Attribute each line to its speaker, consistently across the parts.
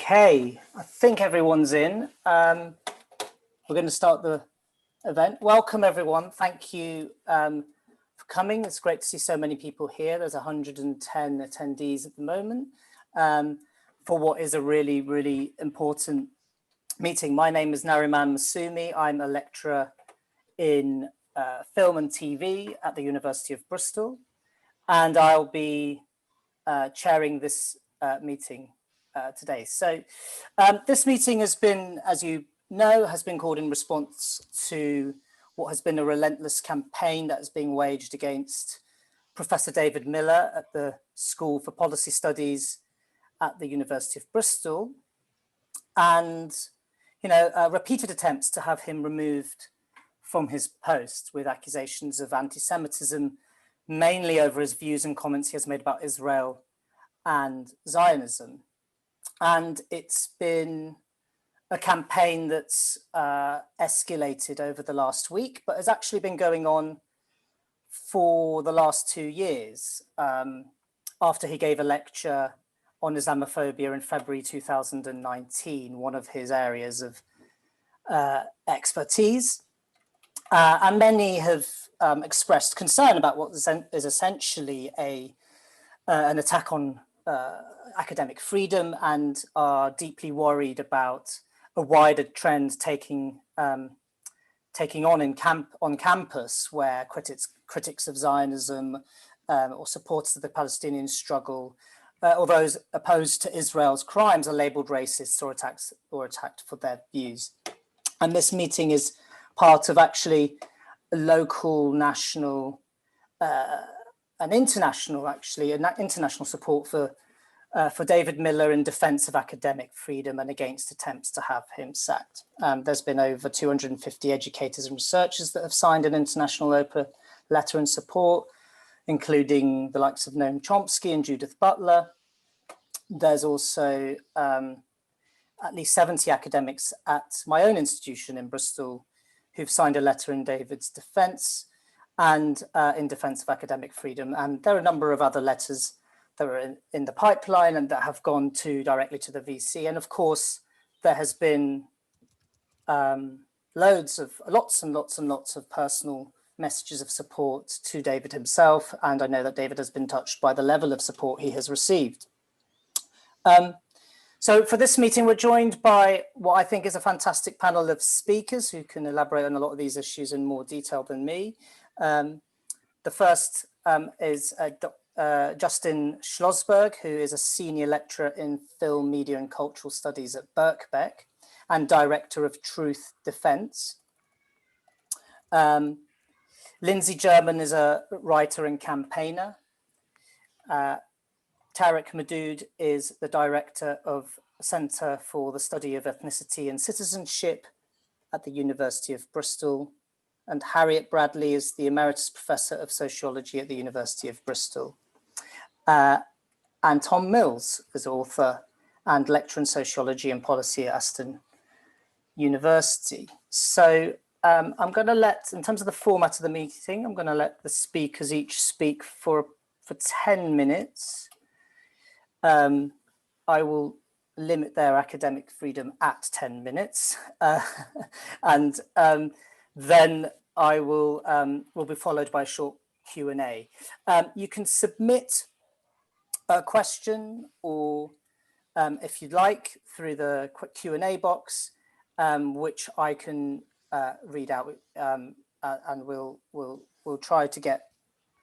Speaker 1: Okay, I think everyone's in. We're going to start the event. Welcome, everyone. Thank you for coming. It's great to see so many people here. There's 110 attendees at the moment for what is a really, really important meeting. My name is Nariman Masumi. I'm a lecturer in film and TV at the University of Bristol, and I'll be chairing this meeting today. So this meeting has been, as you know, has been called in response to what has been a relentless campaign that is being waged against Professor David Miller at the School for Policy Studies at the University of Bristol, and repeated attempts to have him removed from his post with accusations of anti-Semitism, mainly over his views and comments he has made about Israel and Zionism. And it's been a campaign that's escalated over the last week, but has actually been going on for the last 2 years. After he gave a lecture on Islamophobia in February 2019, one of his areas of expertise. And many have expressed concern about what is essentially an attack on academic freedom, and are deeply worried about a wider trend taking on campus, where critics of Zionism or supporters of the Palestinian struggle, or those opposed to Israel's crimes, are labelled racist or attacked for their views. And this meeting is part of actually a local, national, and international support for David Miller in defence of academic freedom and against attempts to have him sacked. There's been over 250 educators and researchers that have signed an international open letter in support, including the likes of Noam Chomsky and Judith Butler. There's also at least 70 academics at my own institution in Bristol who've signed a letter in David's defence and in defence of academic freedom. And there are a number of other letters that are in the pipeline and that have gone directly to the VC. And of course, there has been lots and lots of personal messages of support to David himself. And I know that David has been touched by the level of support he has received. So for this meeting, we're joined by what I think is a fantastic panel of speakers who can elaborate on a lot of these issues in more detail than me. The first is Justin Schlosberg, who is a senior lecturer in film, media and cultural studies at Birkbeck and director of Truth Defence. Lindsey German is a writer and campaigner. Tariq Modood is the director of Centre for the Study of Ethnicity and Citizenship at the University of Bristol. And Harriet Bradley is the Emeritus Professor of Sociology at the University of Bristol. And Tom Mills is author and lecturer in Sociology and Policy at Aston University. So I'm going to in terms of the format of the meeting, I'm going to let the speakers each speak for 10 minutes. I will limit their academic freedom at 10 minutes. And then I will be followed by a short Q&A. You can submit a question or if you'd like through the quick Q&A box, which I can read out, and we'll try to get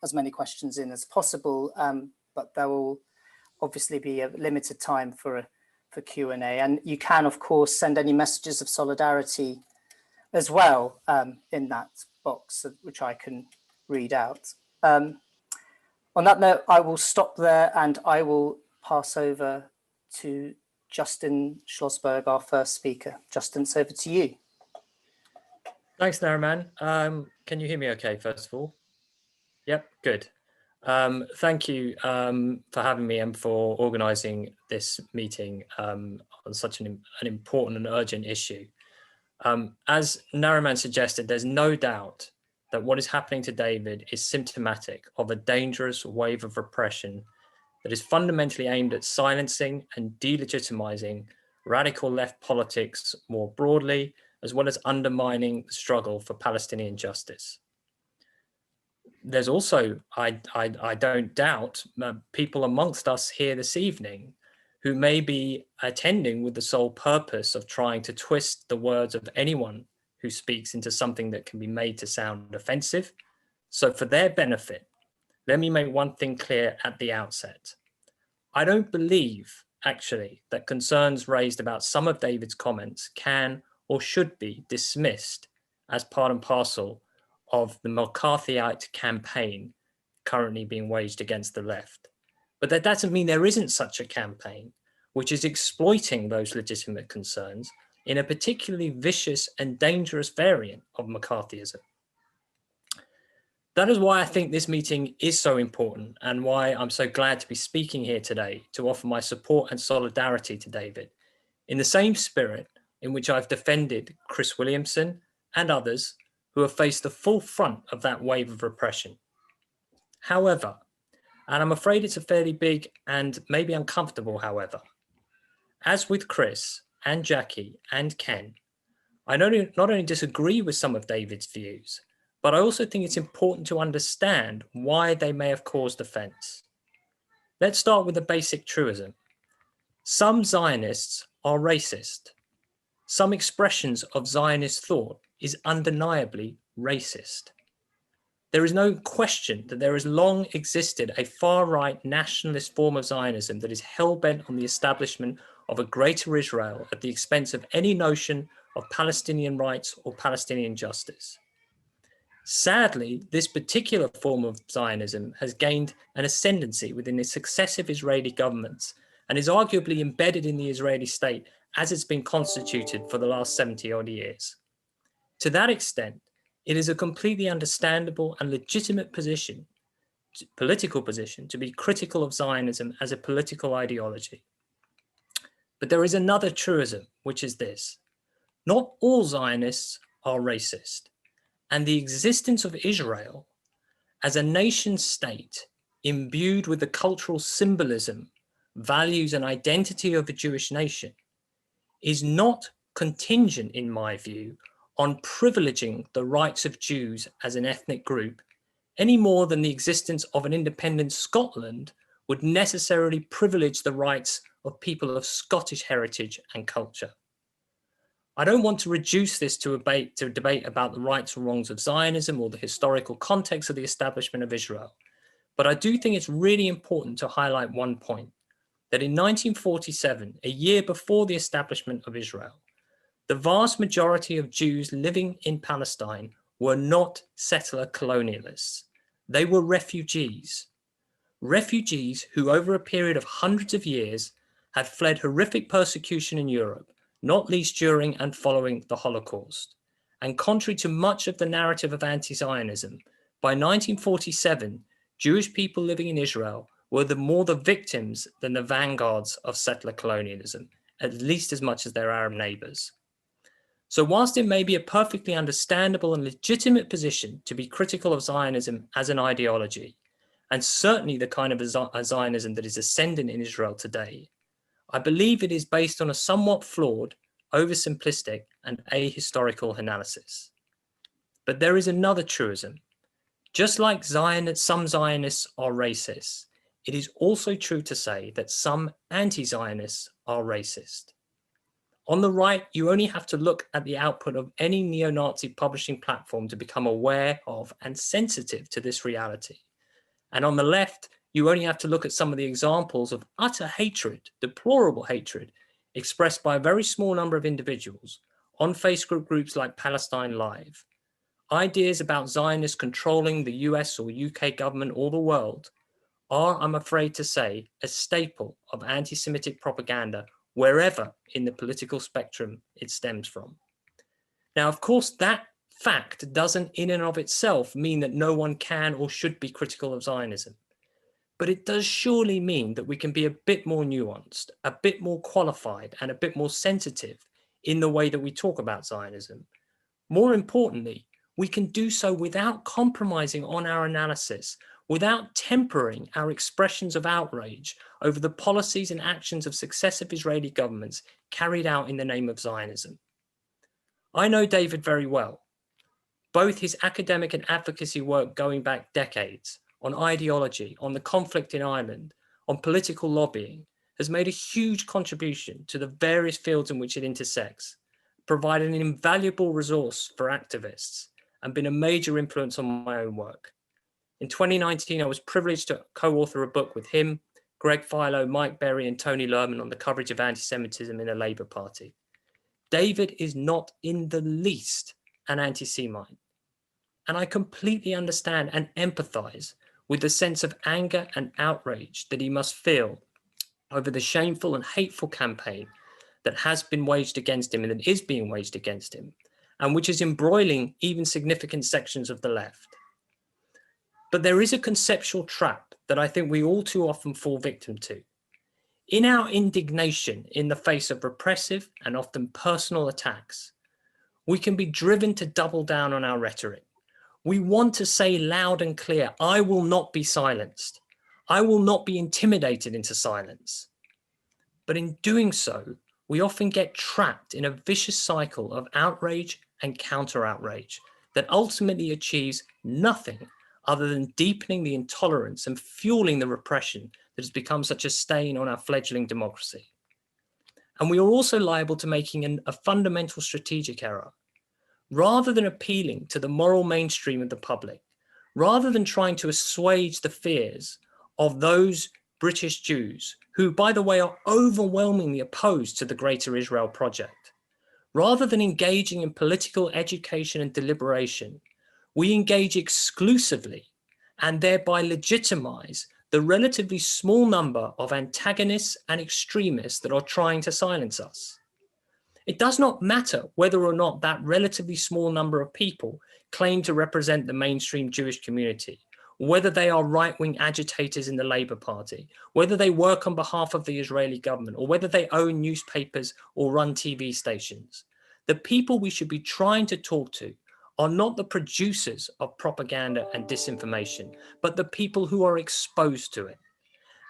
Speaker 1: as many questions in as possible, but there will obviously be a limited time for Q&A. And you can, of course, send any messages of solidarity as well in that box, which I can read out. On that note, I will stop there and I will pass over to Justin Schlosberg, our first speaker. Justin, it's over to you.
Speaker 2: Thanks, Nariman. Can you hear me okay, first of all? Yep, good. Thank you for having me and for organising this meeting on such an important and urgent issue. As Nariman suggested, there's no doubt that what is happening to David is symptomatic of a dangerous wave of repression that is fundamentally aimed at silencing and delegitimizing radical left politics more broadly, as well as undermining the struggle for Palestinian justice. There's also, I don't doubt, people amongst us here this evening who may be attending with the sole purpose of trying to twist the words of anyone who speaks into something that can be made to sound offensive. So for their benefit, let me make one thing clear at the outset. I don't believe, actually, that concerns raised about some of David's comments can or should be dismissed as part and parcel of the McCarthyite campaign currently being waged against the left. But that doesn't mean there isn't such a campaign which is exploiting those legitimate concerns in a particularly vicious and dangerous variant of McCarthyism. That is why I think this meeting is so important and why I'm so glad to be speaking here today to offer my support and solidarity to David in the same spirit in which I've defended Chris Williamson and others who have faced the full front of that wave of repression. However, and I'm afraid it's a fairly big and maybe uncomfortable however, as with Chris and Jackie and Ken, I not only disagree with some of David's views, but I also think it's important to understand why they may have caused offense. Let's start with a basic truism. Some Zionists are racist. Some expressions of Zionist thought is undeniably racist. There is no question that there has long existed a far-right nationalist form of Zionism that is hell-bent on the establishment of a greater Israel at the expense of any notion of Palestinian rights or Palestinian justice. Sadly, this particular form of Zionism has gained an ascendancy within the successive Israeli governments and is arguably embedded in the Israeli state as it's been constituted for the last 70-odd years. To that extent, it is a completely understandable and legitimate position, political position, to be critical of Zionism as a political ideology. But there is another truism, which is this: not all Zionists are racist, and the existence of Israel as a nation state imbued with the cultural symbolism, values, and identity of a Jewish nation is not contingent, in my view, on privileging the rights of Jews as an ethnic group any more than the existence of an independent Scotland would necessarily privilege the rights of people of Scottish heritage and culture. I don't want to reduce this to a debate about the rights or wrongs of Zionism or the historical context of the establishment of Israel, but I do think it's really important to highlight one point, that in 1947, a year before the establishment of Israel, the vast majority of Jews living in Palestine were not settler colonialists. They were refugees. Refugees who over a period of hundreds of years had fled horrific persecution in Europe, not least during and following the Holocaust. And contrary to much of the narrative of anti-Zionism, by 1947, Jewish people living in Israel were more the victims than the vanguards of settler colonialism, at least as much as their Arab neighbors. So whilst it may be a perfectly understandable and legitimate position to be critical of Zionism as an ideology, and certainly the kind of Zionism that is ascendant in Israel today, I believe it is based on a somewhat flawed, oversimplistic, and ahistorical analysis. But there is another truism. Just like some Zionists are racist, it is also true to say that some anti-Zionists are racist. On the right, you only have to look at the output of any neo-Nazi publishing platform to become aware of and sensitive to this reality. And on the left, you only have to look at some of the examples of utter hatred, deplorable hatred, expressed by a very small number of individuals on Facebook groups like Palestine Live. Ideas about Zionists controlling the US or UK government or the world are, I'm afraid to say, a staple of anti-Semitic propaganda wherever in the political spectrum it stems from. Now, of course, that fact doesn't in and of itself mean that no one can or should be critical of Zionism. But it does surely mean that we can be a bit more nuanced, a bit more qualified, and a bit more sensitive in the way that we talk about Zionism. More importantly, we can do so without compromising on our analysis, without tempering our expressions of outrage over the policies and actions of successive Israeli governments carried out in the name of Zionism. I know David very well. Both his academic and advocacy work going back decades on ideology, on the conflict in Ireland, on political lobbying, has made a huge contribution to the various fields in which it intersects, provided an invaluable resource for activists, and been a major influence on my own work. In 2019, I was privileged to co-author a book with him, Greg Philo, Mike Berry, and Tony Lerman on the coverage of anti-Semitism in the Labour Party. David is not in the least an anti-Semite, and I completely understand and empathise with the sense of anger and outrage that he must feel over the shameful and hateful campaign that has been waged against him and that is being waged against him, and which is embroiling even significant sections of the left. But there is a conceptual trap that I think we all too often fall victim to. In our indignation in the face of repressive and often personal attacks, we can be driven to double down on our rhetoric. We want to say loud and clear, I will not be silenced. I will not be intimidated into silence. But in doing so, we often get trapped in a vicious cycle of outrage and counter-outrage that ultimately achieves nothing other than deepening the intolerance and fueling the repression that has become such a stain on our fledgling democracy. And we are also liable to making a fundamental strategic error. Rather than appealing to the moral mainstream of the public, rather than trying to assuage the fears of those British Jews, who, by the way, are overwhelmingly opposed to the Greater Israel Project, rather than engaging in political education and deliberation, we engage exclusively and thereby legitimize the relatively small number of antagonists and extremists that are trying to silence us. It does not matter whether or not that relatively small number of people claim to represent the mainstream Jewish community, whether they are right-wing agitators in the Labour Party, whether they work on behalf of the Israeli government, or whether they own newspapers or run TV stations. The people we should be trying to talk to are not the producers of propaganda and disinformation, but the people who are exposed to it.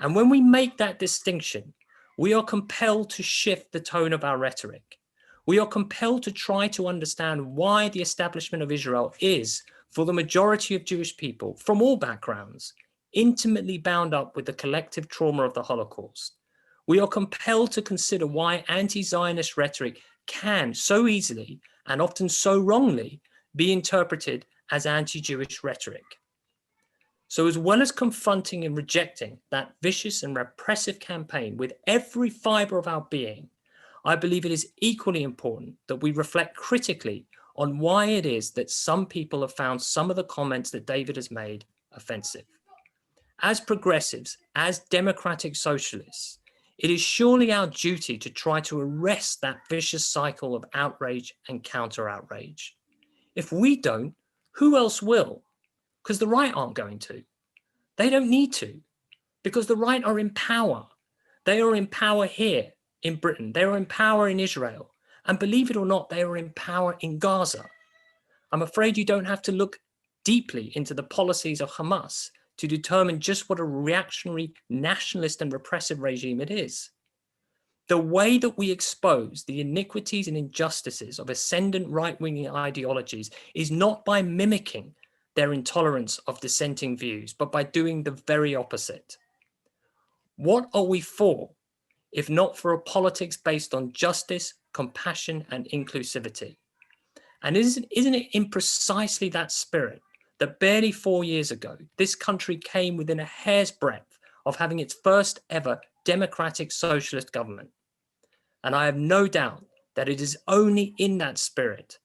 Speaker 2: And when we make that distinction, we are compelled to shift the tone of our rhetoric. We are compelled to try to understand why the establishment of Israel is, for the majority of Jewish people from all backgrounds, intimately bound up with the collective trauma of the Holocaust. We are compelled to consider why anti-Zionist rhetoric can so easily and often so wrongly be interpreted as anti-Jewish rhetoric. So as well as confronting and rejecting that vicious and repressive campaign with every fibre of our being, I believe it is equally important that we reflect critically on why it is that some people have found some of the comments that David has made offensive. As progressives, as democratic socialists, it is surely our duty to try to arrest that vicious cycle of outrage and counter-outrage. If we don't, who else will? Because the right aren't going to. They don't need to, because the right are in power. They are in power here in Britain. They are in power in Israel. And believe it or not, they are in power in Gaza. I'm afraid you don't have to look deeply into the policies of Hamas to determine just what a reactionary, nationalist and repressive regime it is. The way that we expose the iniquities and injustices of ascendant right-wing ideologies is not by mimicking their intolerance of dissenting views, but by doing the very opposite. What are we for, if not for a politics based on justice, compassion, and inclusivity? And isn't it in precisely that spirit that barely 4 years ago, this country came within a hair's breadth of having its first ever democratic socialist government? And I have no doubt that it is only in that spirit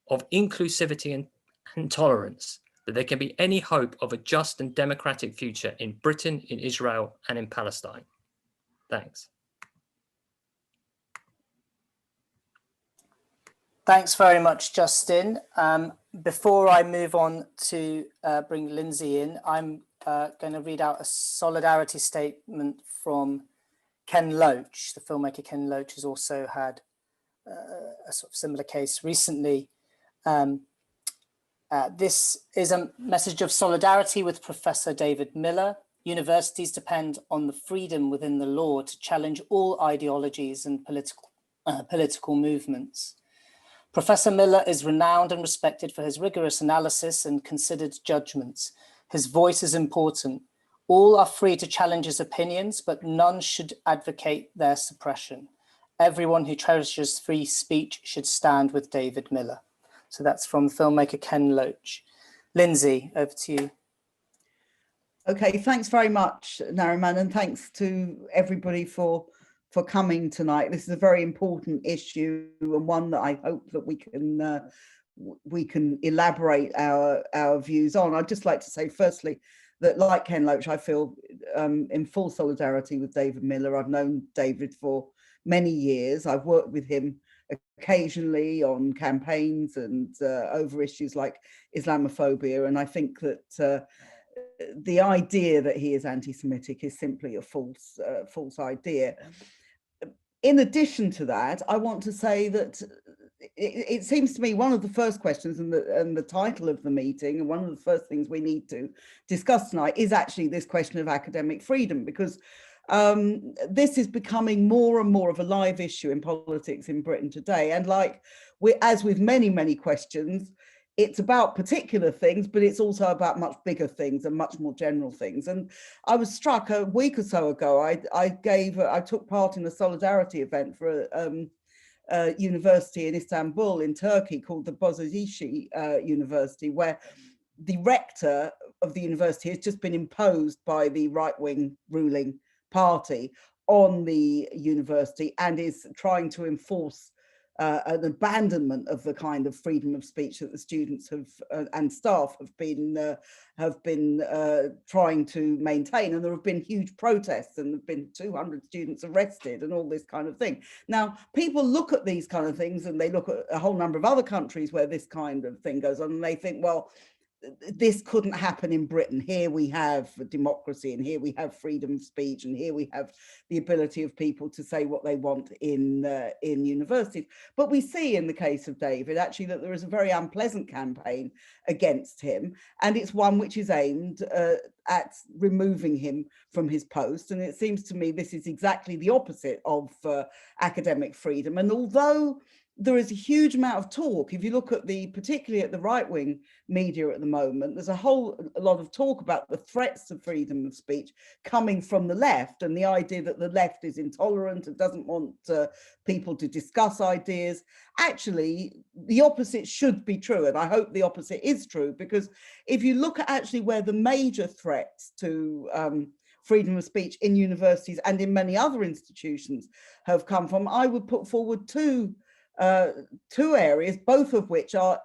Speaker 2: of inclusivity and tolerance that there can be any hope of a just and democratic future in Britain, in Israel, and in Palestine. Thanks.
Speaker 1: Thanks very much, Justin. Before I move on to bring Lindsey in, I'm going to read out a solidarity statement from Ken Loach. The filmmaker Ken Loach has also had a sort of similar case recently. This is a message of solidarity with Professor David Miller. Universities depend on the freedom within the law to challenge all ideologies and political movements. Professor Miller is renowned and respected for his rigorous analysis and considered judgments. His voice is important. All are free to challenge his opinions, but none should advocate their suppression. Everyone who cherishes free speech should stand with David Miller. So that's from filmmaker Ken Loach. Lindsey, over to you.
Speaker 3: Okay, thanks very much, Nariman, and thanks to everybody for coming tonight. This is a very important issue, and one that I hope that we can elaborate our views on. I'd just like to say, firstly, that like Ken Loach, I feel in full solidarity with David Miller. I've known David for many years. I've worked with him occasionally on campaigns and over issues like Islamophobia, and I think that the idea that he is anti-Semitic is simply a false idea. In addition to that, I want to say that it seems to me one of the first questions and the title of the meeting, and one of the first things we need to discuss tonight, is actually this question of academic freedom, because this is becoming more and more of a live issue in politics in Britain today. And as with many questions, it's about particular things, but it's also about much bigger things and much more general things. And I was struck a week or so ago, I took part in a solidarity event for a university in Istanbul in Turkey called the Boğaziçi University, where the rector of the university has just been imposed by the right-wing ruling party on the university and is trying to enforce an abandonment of the kind of freedom of speech that the students have and staff have been trying to maintain. And there have been huge protests, and there have been 200 students arrested and all this kind of thing. Now, people look at these kind of things, and they look at a whole number of other countries where this kind of thing goes on, and they think, well, this couldn't happen in Britain. Here we have democracy, and here we have freedom of speech, and here we have the ability of people to say what they want in universities. But we see in the case of David actually that there is a very unpleasant campaign against him, and it's one which is aimed at removing him from his post. And it seems to me this is exactly the opposite of academic freedom. And although there is a huge amount of talk, if you look at particularly at the right-wing media at the moment, there's a lot of talk about the threats to freedom of speech coming from the left, and the idea that the left is intolerant and doesn't want people to discuss ideas. Actually, the opposite should be true, and I hope the opposite is true, because if you look at actually where the major threats to freedom of speech in universities and in many other institutions have come from, I would put forward two areas, both of which are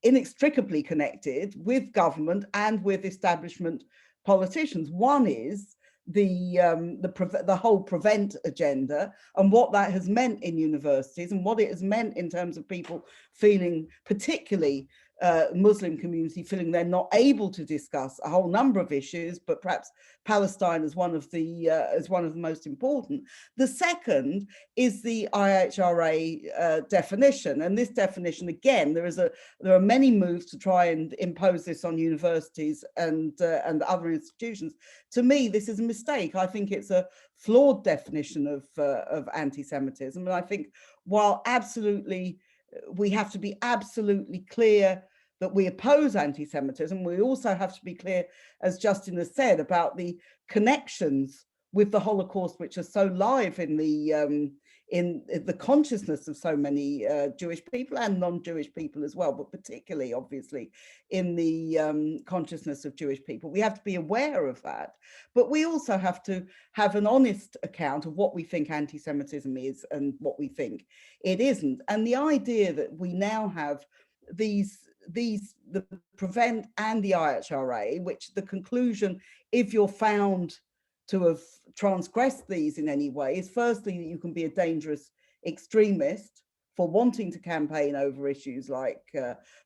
Speaker 3: inextricably connected with government and with establishment politicians. One is the whole prevent agenda, and what that has meant in universities, and what it has meant in terms of people feeling, particularly Muslim community, feeling they're not able to discuss a whole number of issues, but perhaps Palestine is one of the most important. The second is the IHRA definition, and this definition, again, there are many moves to try and impose this on universities and other institutions. To me, this is a mistake. I think it's a flawed definition of anti-Semitism, and I think while absolutely we have to be absolutely clear that we oppose anti-Semitism, we also have to be clear, as Justin has said, about the connections with the Holocaust, which are so live in the consciousness of so many Jewish people and non-Jewish people as well, but particularly, obviously, in the consciousness of Jewish people. We have to be aware of that, but we also have to have an honest account of what we think anti-Semitism is and what we think it isn't. And the idea that we now have the prevent and the IHRA, which the conclusion, if you're found to have transgressed these in any way, is firstly that you can be a dangerous extremist for wanting to campaign over issues like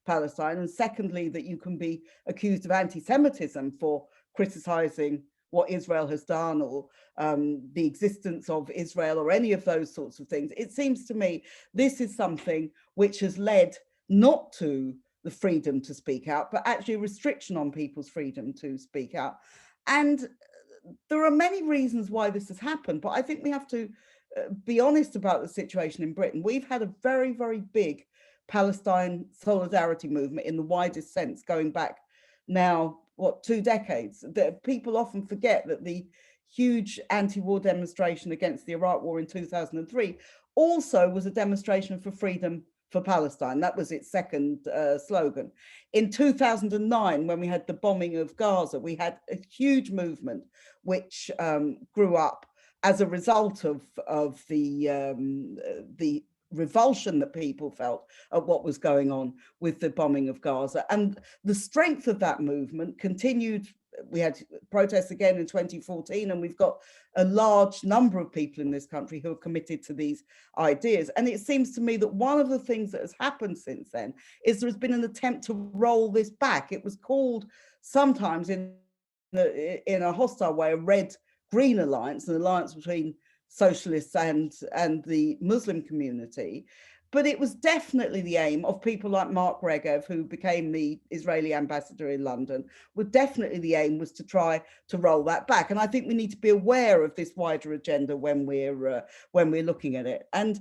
Speaker 3: Palestine, and secondly that you can be accused of anti-Semitism for criticizing what Israel has done, or the existence of Israel, or any of those sorts of things. It seems to me this is something which has led not to the freedom to speak out, but actually a restriction on people's freedom to speak out. And there are many reasons why this has happened, but I think we have to be honest about the situation in Britain. We've had a very, very big Palestine solidarity movement in the widest sense, going back now, what, 2 decades. That people often forget that the huge anti-war demonstration against the Iraq War in 2003 also was a demonstration for freedom for Palestine. That was its second slogan. In 2009, when we had the bombing of Gaza, we had a huge movement which grew up as a result of the revulsion that people felt at what was going on with the bombing of Gaza. And the strength of that movement continued. We had protests again in 2014, and we've got a large number of people in this country who are committed to these ideas. And it seems to me that one of the things that has happened since then is there has been an attempt to roll this back. It was called sometimes in a hostile way a red-green alliance, an alliance between socialists and the Muslim community. But it was definitely the aim of people like Mark Regev, who became the Israeli ambassador in London, definitely the aim was to try to roll that back. And I think we need to be aware of this wider agenda when we're looking at it. And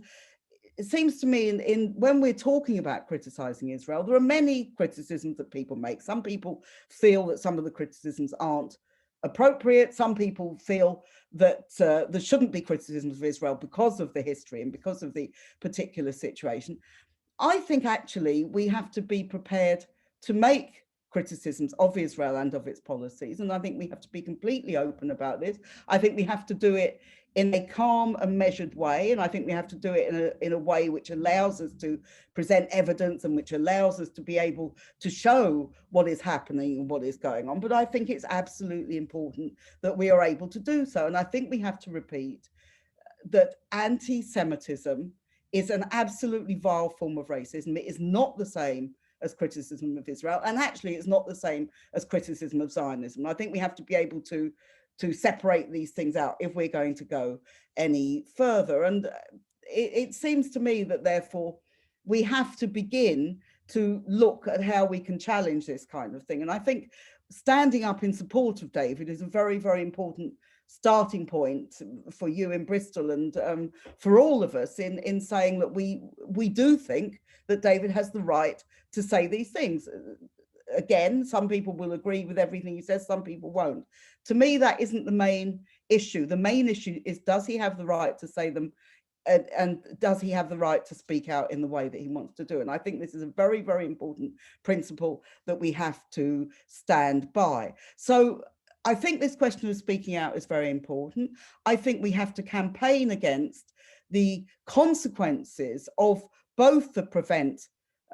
Speaker 3: it seems to me when we're talking about criticizing Israel, there are many criticisms that people make. Some people feel that some of the criticisms aren't appropriate. Some people feel that there shouldn't be criticisms of Israel because of the history and because of the particular situation. I think actually we have to be prepared to make criticisms of Israel and of its policies. And I think we have to be completely open about this. I think we have to do it in a calm and measured way. And I think we have to do it in a way which allows us to present evidence and which allows us to be able to show what is happening and what is going on. But I think it's absolutely important that we are able to do so. And I think we have to repeat that anti-Semitism is an absolutely vile form of racism. It is not the same as criticism of Israel. And actually, it's not the same as criticism of Zionism. I think we have to be able to separate these things out if we're going to go any further. And it seems to me that therefore we have to begin to look at how we can challenge this kind of thing. And I think standing up in support of David is a very, very important starting point for you in Bristol and for all of us in saying that we do think that David has the right to say these things. Again, some people will agree with everything he says, some people won't. To me, that isn't the main issue. The main issue is, does he have the right to say them, and does he have the right to speak out in the way that he wants to do? And I think this is a very, very important principle that we have to stand by. So I think this question of speaking out is very important. I think we have to campaign against the consequences of both the Prevent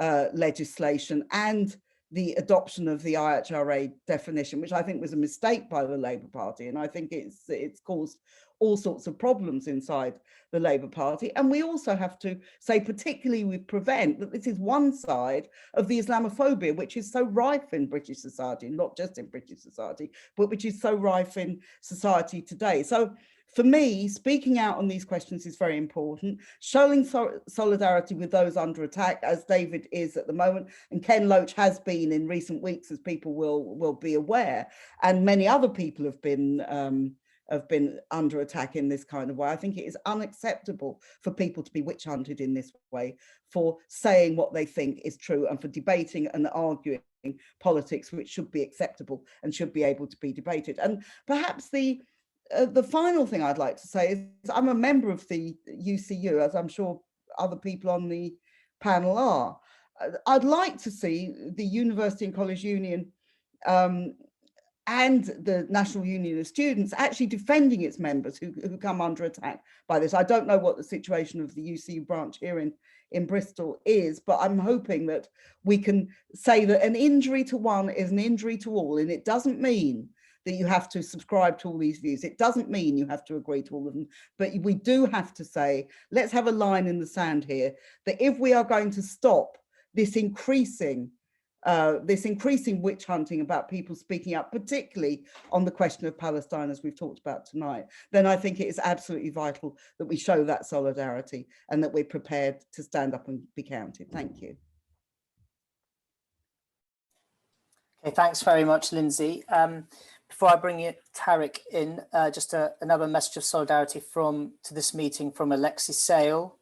Speaker 3: legislation and the adoption of the IHRA definition, which I think was a mistake by the Labour Party. And I think it's caused all sorts of problems inside the Labour Party. And we also have to say, particularly with Prevent, that this is one side of the Islamophobia, which is so rife in British society, not just in British society, but which is so rife in society today. So for me, speaking out on these questions is very important, showing solidarity with those under attack, as David is at the moment, and Ken Loach has been in recent weeks, as people will be aware, and many other people have been under attack in this kind of way. I think it is unacceptable for people to be witch hunted in this way, for saying what they think is true and for debating and arguing politics which should be acceptable and should be able to be debated. And perhaps the final thing I'd like to say is I'm a member of the UCU, as I'm sure other people on the panel are. I'd like to see the University and College Union and the National Union of Students actually defending its members who come under attack by this. I don't know what the situation of the UCU branch here in Bristol is, but I'm hoping that we can say that an injury to one is an injury to all, and it doesn't mean that you have to subscribe to all these views. It doesn't mean you have to agree to all of them, but we do have to say, let's have a line in the sand here, that if we are going to stop this increasing witch hunting about people speaking up, particularly on the question of Palestine, as we've talked about tonight, then I think it is absolutely vital that we show that solidarity and that we're prepared to stand up and be counted. Thank you.
Speaker 1: Okay, thanks very much, Lindsey. Before I bring you Tariq in, just another message of solidarity to this meeting from Alexis Sale,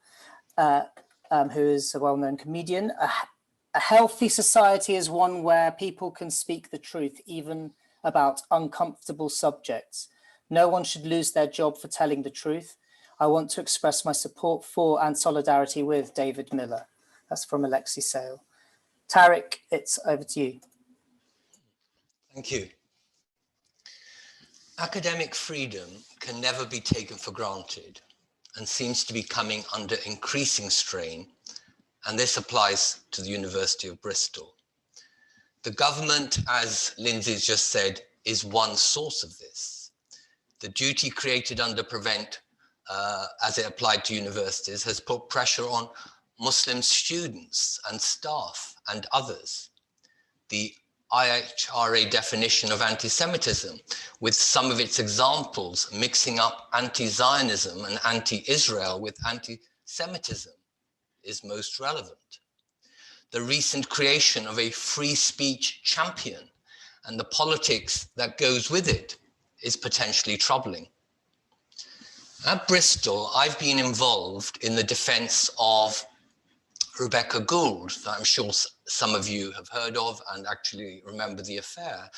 Speaker 1: who is a well-known comedian. A healthy society is one where people can speak the truth, even about uncomfortable subjects. No one should lose their job for telling the truth. I want to express my support for and solidarity with David Miller. That's from Alexis Sale. Tariq, it's over to you.
Speaker 4: Thank you. Academic freedom can never be taken for granted and seems to be coming under increasing strain, and this applies to the University of Bristol. The government, as Lindsey's just said, is one source of this. The duty created under Prevent, as it applied to universities, has put pressure on Muslim students and staff and others. The IHRA definition of anti-Semitism, with some of its examples mixing up anti-Zionism and anti-Israel with anti-Semitism, is most relevant. The recent creation of a free speech champion and the politics that goes with it is potentially troubling. At Bristol, I've been involved in the defense of Rebecca Gould, that I'm sure some of you have heard of and actually remember the affair.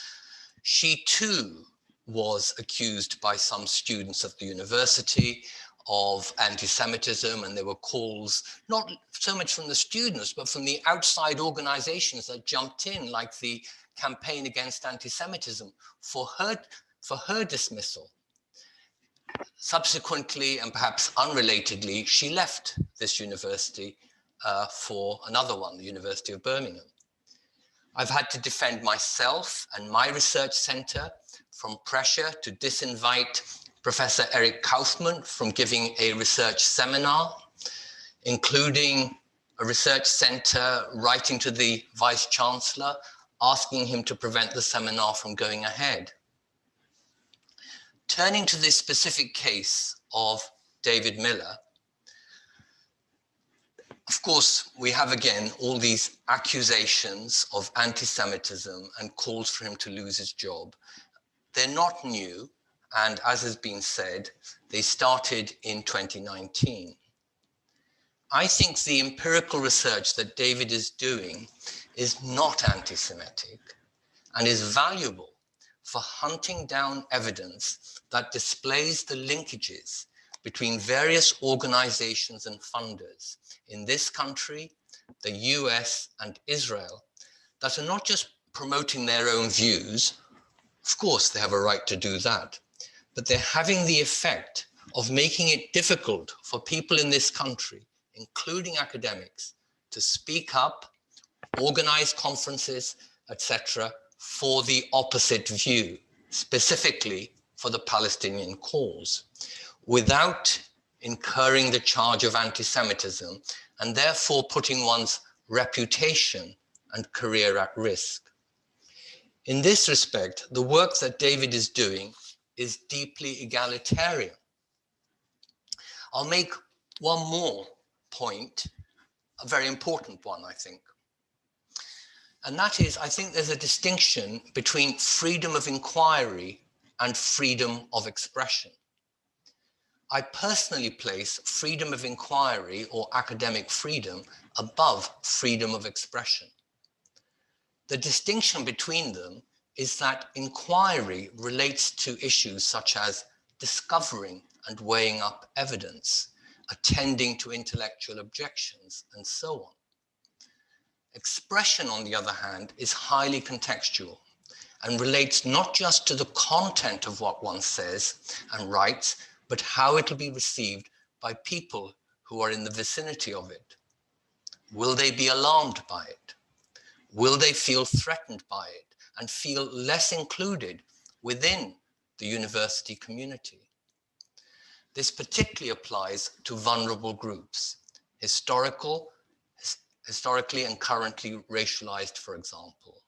Speaker 4: She too was accused by some students at the university of anti-Semitism, and there were calls, not so much from the students, but from the outside organizations that jumped in, like the Campaign Against Anti-Semitism, for her dismissal. Subsequently, and perhaps unrelatedly, she left this university for another one, the University of Birmingham. I've had to defend myself and my research center from pressure to disinvite Professor Eric Kaufmann from giving a research seminar, including a research center writing to the Vice Chancellor, asking him to prevent the seminar from going ahead. Turning to this specific case of David Miller, of course, we have again all these accusations of anti-Semitism and calls for him to lose his job. They're not new, and as has been said, they started in 2019. I think the empirical research that David is doing is not anti-Semitic and is valuable for hunting down evidence that displays the linkages between various organizations and funders in this country, the US, and Israel that are not just promoting their own views. Of course, they have a right to do that, but they're having the effect of making it difficult for people in this country, including academics, to speak up, organize conferences, etc., for the opposite view, specifically for the Palestinian cause, without incurring the charge of anti-Semitism and therefore putting one's reputation and career at risk. In this respect, the work that David is doing is deeply egalitarian. I'll make one more point, a very important one, I think. And that is, I think there's a distinction between freedom of inquiry and freedom of expression. I personally place freedom of inquiry or academic freedom above freedom of expression. The distinction between them is that inquiry relates to issues such as discovering and weighing up evidence, attending to intellectual objections, and so on. Expression, on the other hand, is highly contextual and relates not just to the content of what one says and writes, but how it will be received by people who are in the vicinity of it. Will they be alarmed by it? Will they feel threatened by it and feel less included within the university community? This particularly applies to vulnerable groups, historically and currently racialized, for example.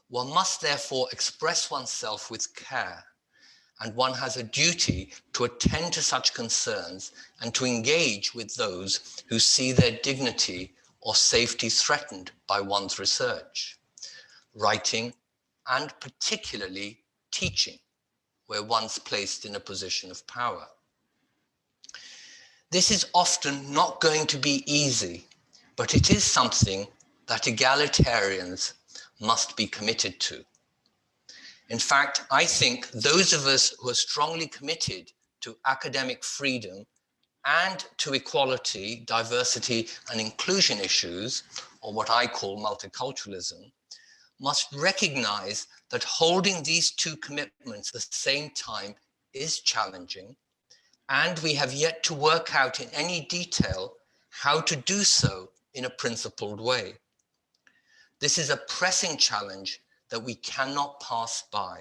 Speaker 4: One must therefore express oneself with care, and one has a duty to attend to such concerns and to engage with those who see their dignity or safety threatened by one's research. writing, and particularly teaching, where one's placed in a position of power. This is often not going to be easy, but it is something that egalitarians must be committed to. In fact, I think those of us who are strongly committed to academic freedom and to equality, diversity, and inclusion issues, or what I call multiculturalism, must recognize that holding these two commitments at the same time is challenging, and we have yet to work out in any detail how to do so in a principled way. This is a pressing challenge that we cannot pass by,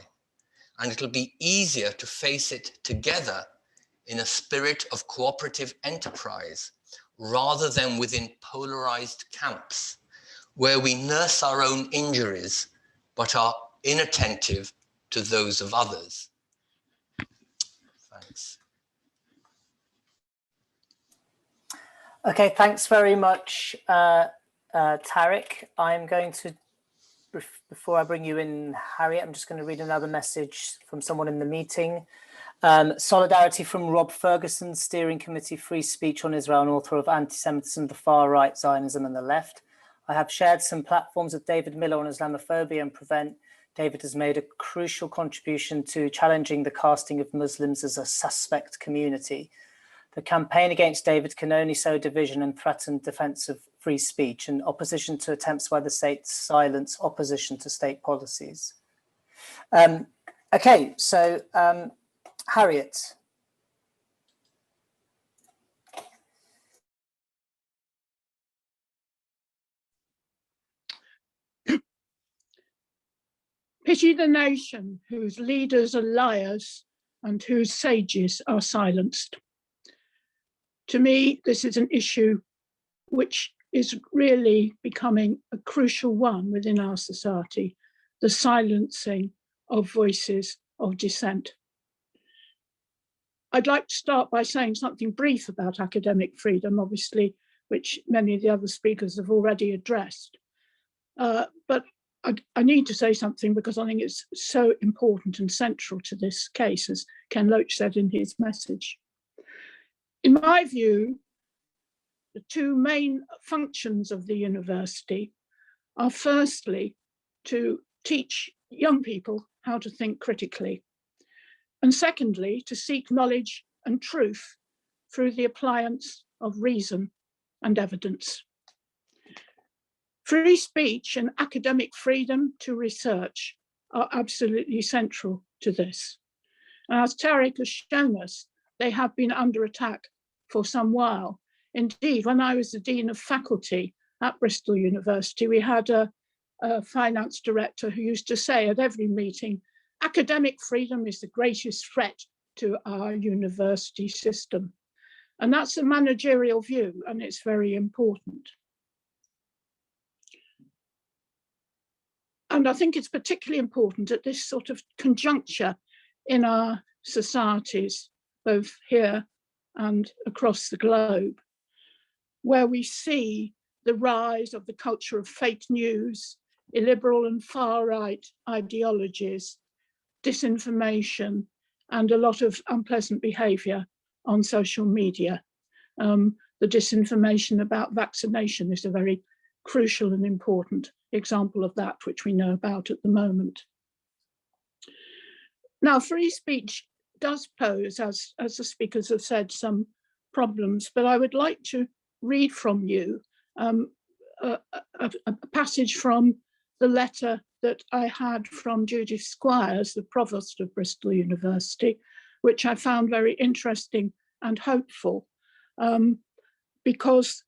Speaker 4: and it'll be easier to face it together in a spirit of cooperative enterprise rather than within polarized camps where we nurse our own injuries but are inattentive to those of others. Thanks.
Speaker 1: Okay, thanks very much, Tariq. I'm going to, before I bring you in, Harriet, I'm just going to read another message from someone in the meeting. Solidarity from Rob Ferguson, Steering Committee Free Speech on Israel and author of Anti-Semitism, the Far Right, Zionism and the Left. I have shared some platforms with David Miller on Islamophobia and Prevent. David has made a crucial contribution to challenging the casting of Muslims as a suspect community. The campaign against David can only sow division and threaten defense of free speech and opposition to attempts by the state to silence opposition to state policies. Okay, so Harriet.
Speaker 5: Pity the nation whose leaders are liars and whose sages are silenced. To me, this is an issue which is really becoming a crucial one within our society, the silencing of voices of dissent. I'd like to start by saying something brief about academic freedom, obviously, which many of the other speakers have already addressed. But I need to say something because I think it's so important and central to this case, as Ken Loach said in his message. In my view, the two main functions of the university are firstly to teach young people how to think critically, and secondly, to seek knowledge and truth through the appliance of reason and evidence. Free speech and academic freedom to research are absolutely central to this. And as Tariq has shown us, they have been under attack for some while. Indeed, when I was the Dean of Faculty at Bristol University, we had a finance director who used to say at every meeting, academic freedom is the greatest threat to our university system. And that's a managerial view, and it's very important. And I think it's particularly important at this sort of conjuncture in our societies, both here and across the globe, where we see the rise of the culture of fake news, illiberal and far-right ideologies, disinformation, and a lot of unpleasant behaviour on social media. The disinformation about vaccination is a very crucial and important example of that, which we know about at the moment. Now, free speech does pose, as the speakers have said, some problems, but I would like to read from you a passage from the letter that I had from Judith Squires, the Provost of Bristol University, which I found very interesting and hopeful, because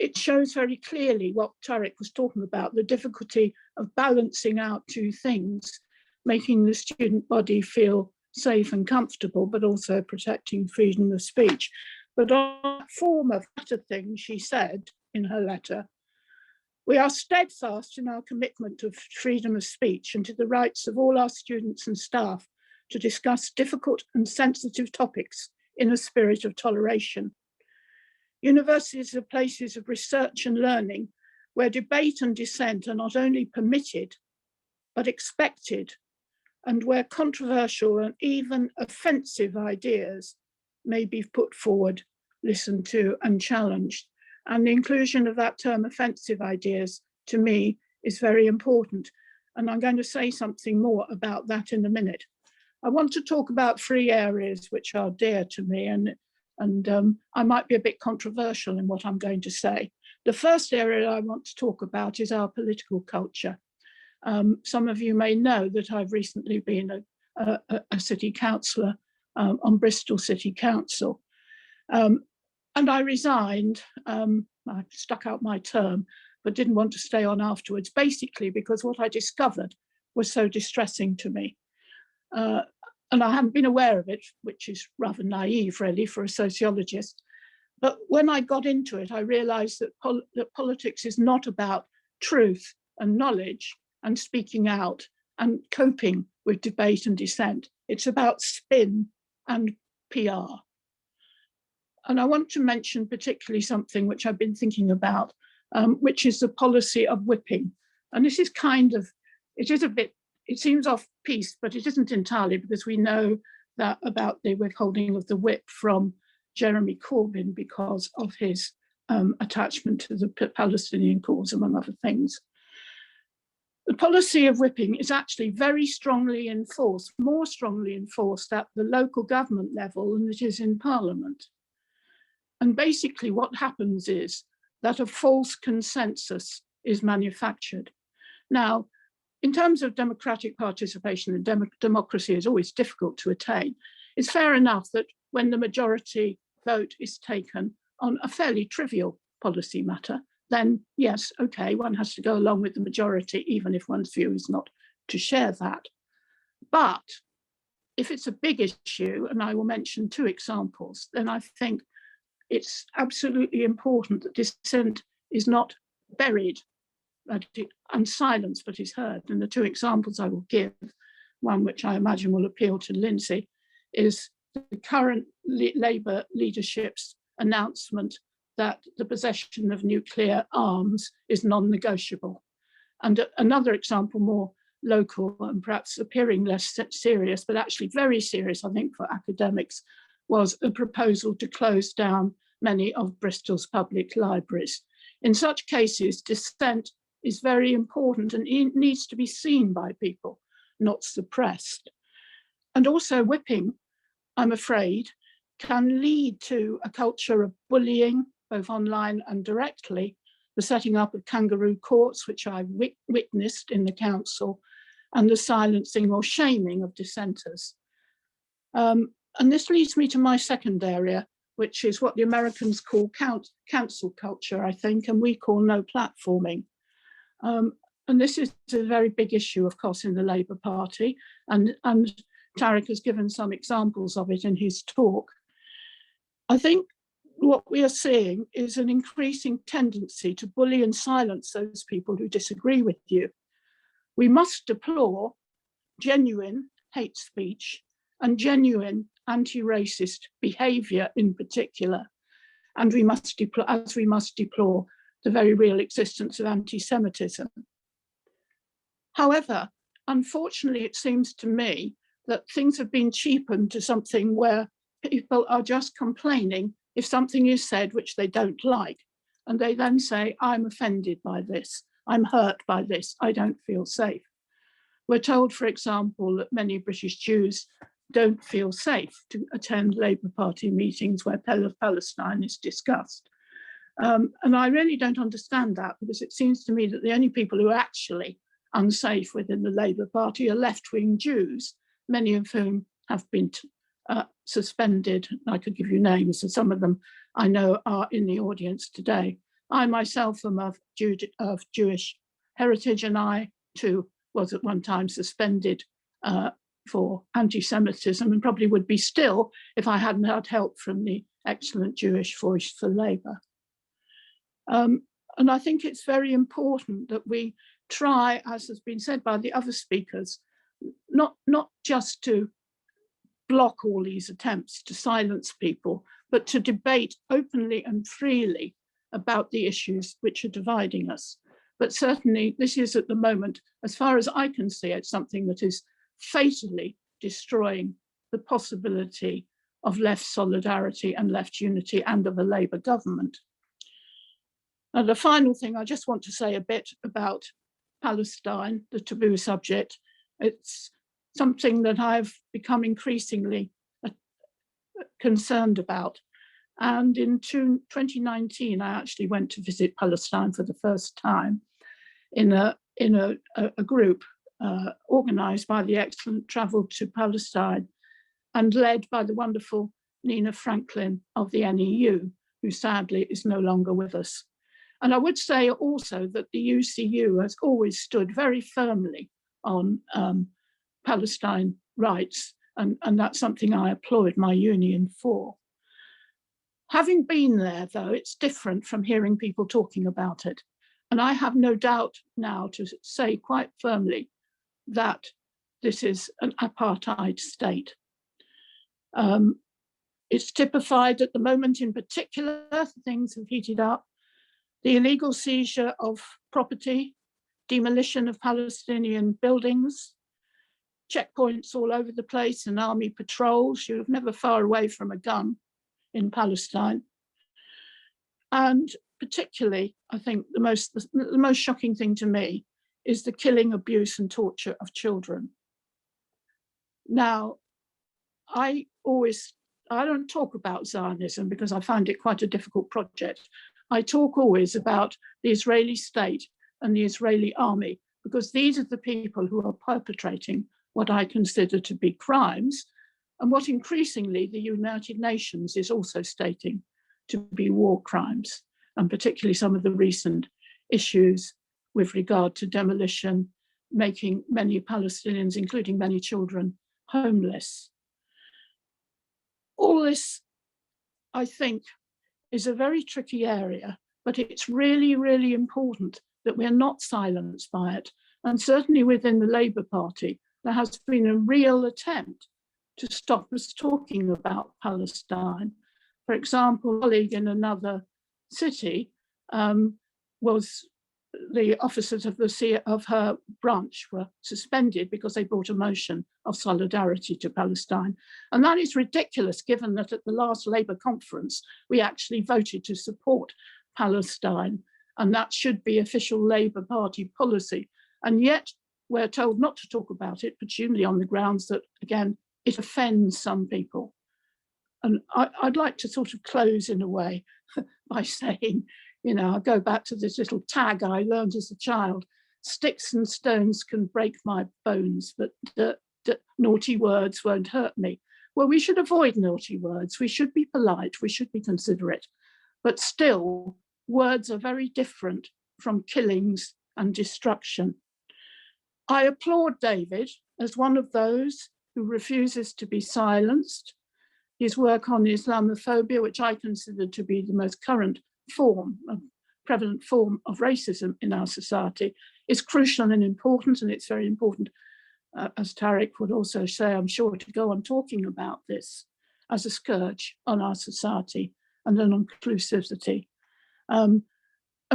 Speaker 5: it shows very clearly what Tariq was talking about, the difficulty of balancing out two things, making the student body feel safe and comfortable, but also protecting freedom of speech. But on that former thing, she said in her letter, we are steadfast in our commitment to freedom of speech and to the rights of all our students and staff to discuss difficult and sensitive topics in a spirit of toleration. Universities are places of research and learning where debate and dissent are not only permitted, but expected, and where controversial and even offensive ideas may be put forward, listened to, and challenged. And the inclusion of that term offensive ideas, to me, is very important. And I'm going to say something more about that in a minute. I want to talk about 3 areas which are dear to me, and I might be a bit controversial in what I'm going to say. The first area I want to talk about is our political culture. Some of you may know that I've recently been a city councillor on Bristol City Council. And I resigned, I stuck out my term, but didn't want to stay on afterwards, basically because what I discovered was so distressing to me. And I hadn't been aware of it, which is rather naive, really, for a sociologist. But when I got into it, I realized that politics is not about truth and knowledge and speaking out and coping with debate and dissent. It's about spin and PR. And I want to mention particularly something which I've been thinking about, which is the policy of whipping. And this is it seems off piece, but it isn't entirely, because we know that about the withholding of the whip from Jeremy Corbyn because of his attachment to the Palestinian cause, among other things. The policy of whipping is actually very strongly enforced, more strongly enforced at the local government level than it is in Parliament. And basically what happens is that a false consensus is manufactured. Now, in terms of democratic participation, and democracy is always difficult to attain, it's fair enough that when the majority vote is taken on a fairly trivial policy matter, then yes, okay, one has to go along with the majority, even if one's view is not to share that. But if it's a big issue, and I will mention 2 examples, then I think it's absolutely important that dissent is not buried and silence, but is heard. And the 2 examples I will give, one which I imagine will appeal to Lindsey, is the current Labour leadership's announcement that the possession of nuclear arms is non-negotiable. And another example, more local and perhaps appearing less serious, but actually very serious, I think, for academics, was a proposal to close down many of Bristol's public libraries. In such cases, dissent is very important and it needs to be seen by people, not suppressed. And also whipping, I'm afraid, can lead to a culture of bullying, both online and directly, the setting up of kangaroo courts, which I witnessed in the council, and the silencing or shaming of dissenters. And this leads me to my second area, which is what the Americans call cancel culture, I think, and we call no platforming. And this is a very big issue, of course, in the Labour Party, and Tariq has given some examples of it in his talk. I think what we are seeing is an increasing tendency to bully and silence those people who disagree with you. We must deplore genuine hate speech and genuine anti-racist behaviour in particular, and we must deplore the very real existence of anti-Semitism. However, unfortunately, it seems to me that things have been cheapened to something where people are just complaining if something is said which they don't like, and they then say, I'm offended by this, I'm hurt by this, I don't feel safe. We're told, for example, that many British Jews don't feel safe to attend Labour Party meetings where Palestine is discussed. And I really don't understand that, because it seems to me that the only people who are actually unsafe within the Labour Party are left-wing Jews, many of whom have been suspended. I could give you names, and some of them I know are in the audience today. I myself am of Jewish heritage, and I too was at one time suspended for anti-Semitism, and probably would be still if I hadn't had help from the excellent Jewish Voice for Labour. And I think it's very important that we try, as has been said by the other speakers, not just to block all these attempts to silence people, but to debate openly and freely about the issues which are dividing us. But certainly this is at the moment, as far as I can see it, something that is fatally destroying the possibility of left solidarity and left unity and of a Labour government. And the final thing, I just want to say a bit about Palestine, the taboo subject. It's something that I've become increasingly concerned about. And in 2019, I actually went to visit Palestine for the first time in a group organised by the excellent Travel to Palestine and led by the wonderful Nina Franklin of the NEU, who sadly is no longer with us. And I would say also that the UCU has always stood very firmly on Palestine rights, and that's something I applaud my union for. Having been there, though, it's different from hearing people talking about it. And I have no doubt now to say quite firmly that this is an apartheid state. It's typified at the moment in particular, things have heated up. The illegal seizure of property, demolition of Palestinian buildings, checkpoints all over the place and army patrols. You're never far away from a gun in Palestine. And particularly, I think the most shocking thing to me is the killing, abuse and torture of children. Now, I don't talk about Zionism because I find it quite a difficult project. I talk always about the Israeli state and the Israeli army, because these are the people who are perpetrating what I consider to be crimes, and what increasingly the United Nations is also stating to be war crimes, and particularly some of the recent issues with regard to demolition, making many Palestinians, including many children, homeless. All this, I think, is a very tricky area, but it's really, really important that we're not silenced by it. And certainly within the Labour Party, there has been a real attempt to stop us talking about Palestine. For example, a colleague in another city was the officers of her branch were suspended because they brought a motion of solidarity to Palestine. And that is ridiculous, given that at the last Labour conference, we actually voted to support Palestine, and that should be official Labour Party policy. And yet we're told not to talk about it, presumably on the grounds that, again, it offends some people. And I'd like to sort of close in a way by saying, you know, I go back to this little tag I learned as a child: sticks and stones can break my bones, but naughty words won't hurt me. Well, we should avoid naughty words. We should be polite. We should be considerate. But still, words are very different from killings and destruction. I applaud David as one of those who refuses to be silenced. His work on Islamophobia, which I consider to be the most current prevalent form of racism in our society, is crucial and important, and it's very important, as Tariq would also say, I'm sure, to go on talking about this as a scourge on our society and on inclusivity. And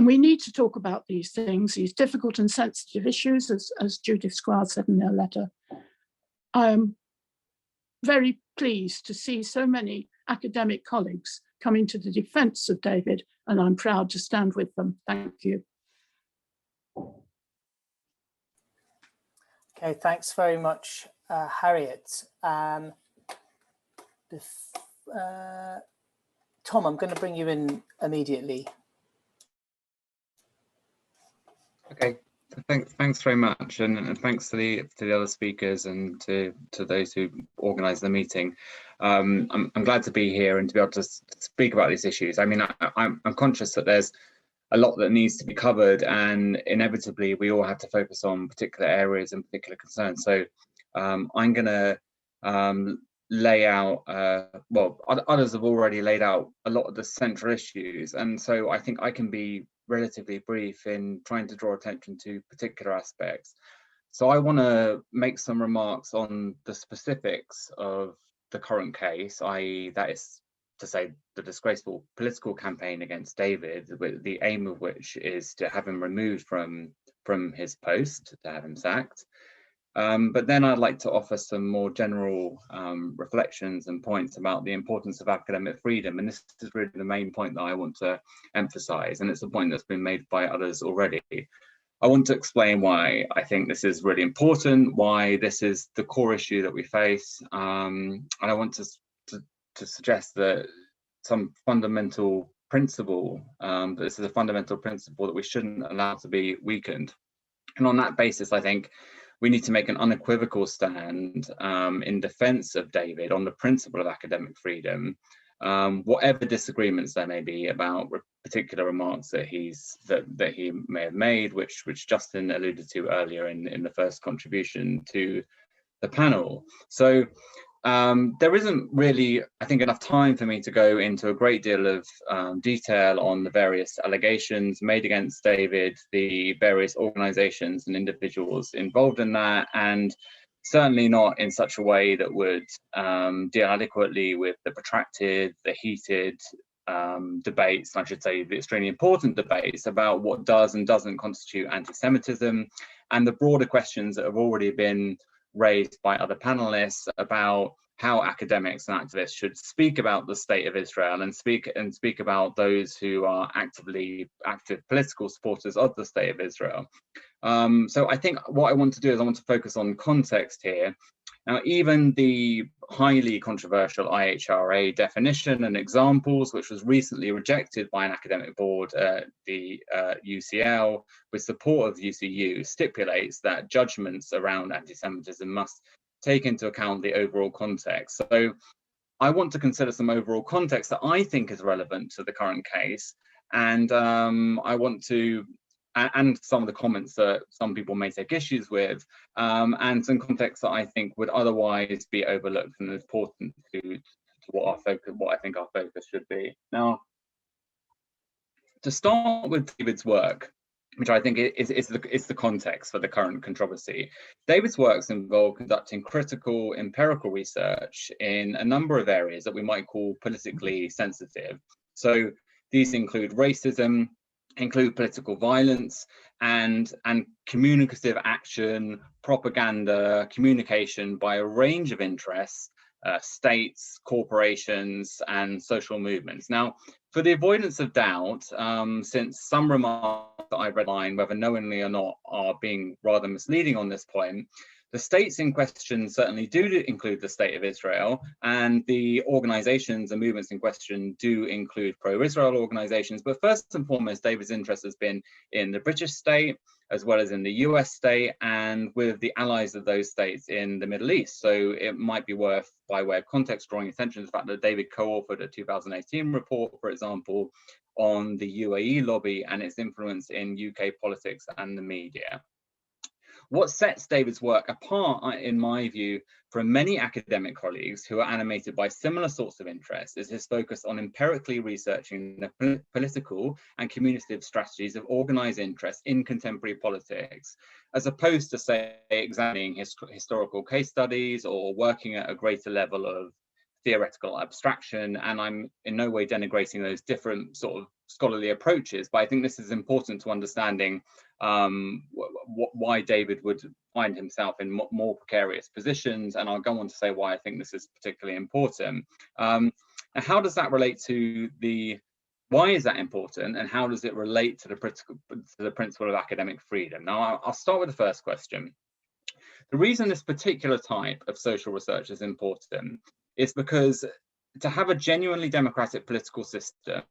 Speaker 5: we need to talk about these things, these difficult and sensitive issues, as Judith Squire said in her letter. I'm very pleased to see so many academic colleagues coming to the defence of David, and I'm proud to stand with them. Thank you.
Speaker 1: Okay, thanks very much, Harriet. Tom, I'm going to bring you in immediately.
Speaker 6: Okay, thanks very much, and thanks to the other speakers and to those who organised the meeting. I'm glad to be here and to be able to speak about these issues. I mean, I'm conscious that there's a lot that needs to be covered, and inevitably we all have to focus on particular areas and particular concerns. So I'm going to lay out, well, others have already laid out a lot of the central issues, and so I think I can be relatively brief in trying to draw attention to particular aspects. So I want to make some remarks on the specifics of the current case, i.e. that is to say the disgraceful political campaign against David, with the aim of which is to have him removed from his post, to have him sacked. But then I'd like to offer some more general reflections and points about the importance of academic freedom. And this is really the main point that I want to emphasize, and it's a point that's been made by others already. I want to explain why I think this is really important, why this is the core issue that we face. And I want to suggest that some fundamental principle, this is a fundamental principle that we shouldn't allow to be weakened. And on that basis, I think we need to make an unequivocal stand in defense of David on the principle of academic freedom, whatever disagreements there may be about particular remarks that he may have made, which Justin alluded to earlier in the first contribution to the panel. So there isn't really, I think, enough time for me to go into a great deal of detail on the various allegations made against David, the various organizations and individuals involved in that, and certainly not in such a way that would deal adequately with the protracted, the heated debates, I should say the extremely important debates about what does and doesn't constitute anti-Semitism, and the broader questions that have already been raised by other panelists about how academics and activists should speak about the state of Israel and speak about those who are active political supporters of the state of Israel. So I think what I want to do is I want to focus on context here. Now, even the highly controversial IHRA definition and examples, which was recently rejected by an academic board at the UCL with support of UCU, stipulates that judgments around anti-Semitism must take into account the overall context. So I want to consider some overall context that I think is relevant to the current case, and I want to and some of the comments that some people may take issues with, and some context that I think would otherwise be overlooked and important to what I think our focus should be. Now, to start with David's work, which I think is the context for the current controversy. David's works involve conducting critical empirical research in a number of areas that we might call politically sensitive. So these include racism, include political violence, and communicative action, propaganda, communication by a range of interests, states, corporations, and social movements. Now, for the avoidance of doubt, since some remarks that I've read online, whether knowingly or not, are being rather misleading on this point, the states in question certainly do include the state of Israel, and the organizations and movements in question do include pro-Israel organizations. But first and foremost, David's interest has been in the British state, as well as in the US state, and with the allies of those states in the Middle East. So it might be worth, by way of context, drawing attention to the fact that David co-authored a 2018 report, for example, on the UAE lobby and its influence in UK politics and the media. What sets David's work apart, in my view, from many academic colleagues who are animated by similar sorts of interests is his focus on empirically researching the political and communicative strategies of organized interest in contemporary politics, as opposed to, say, examining historical case studies or working at a greater level of theoretical abstraction. And I'm in no way denigrating those different sort of scholarly approaches, but I think this is important to understanding why David would find himself in more precarious positions, and I'll go on to say why I think this is particularly important. And how does that relate to why is that important, and how does it relate to the principle of academic freedom? Now, I'll start with the first question. The reason this particular type of social research is important is because to have a genuinely democratic political system,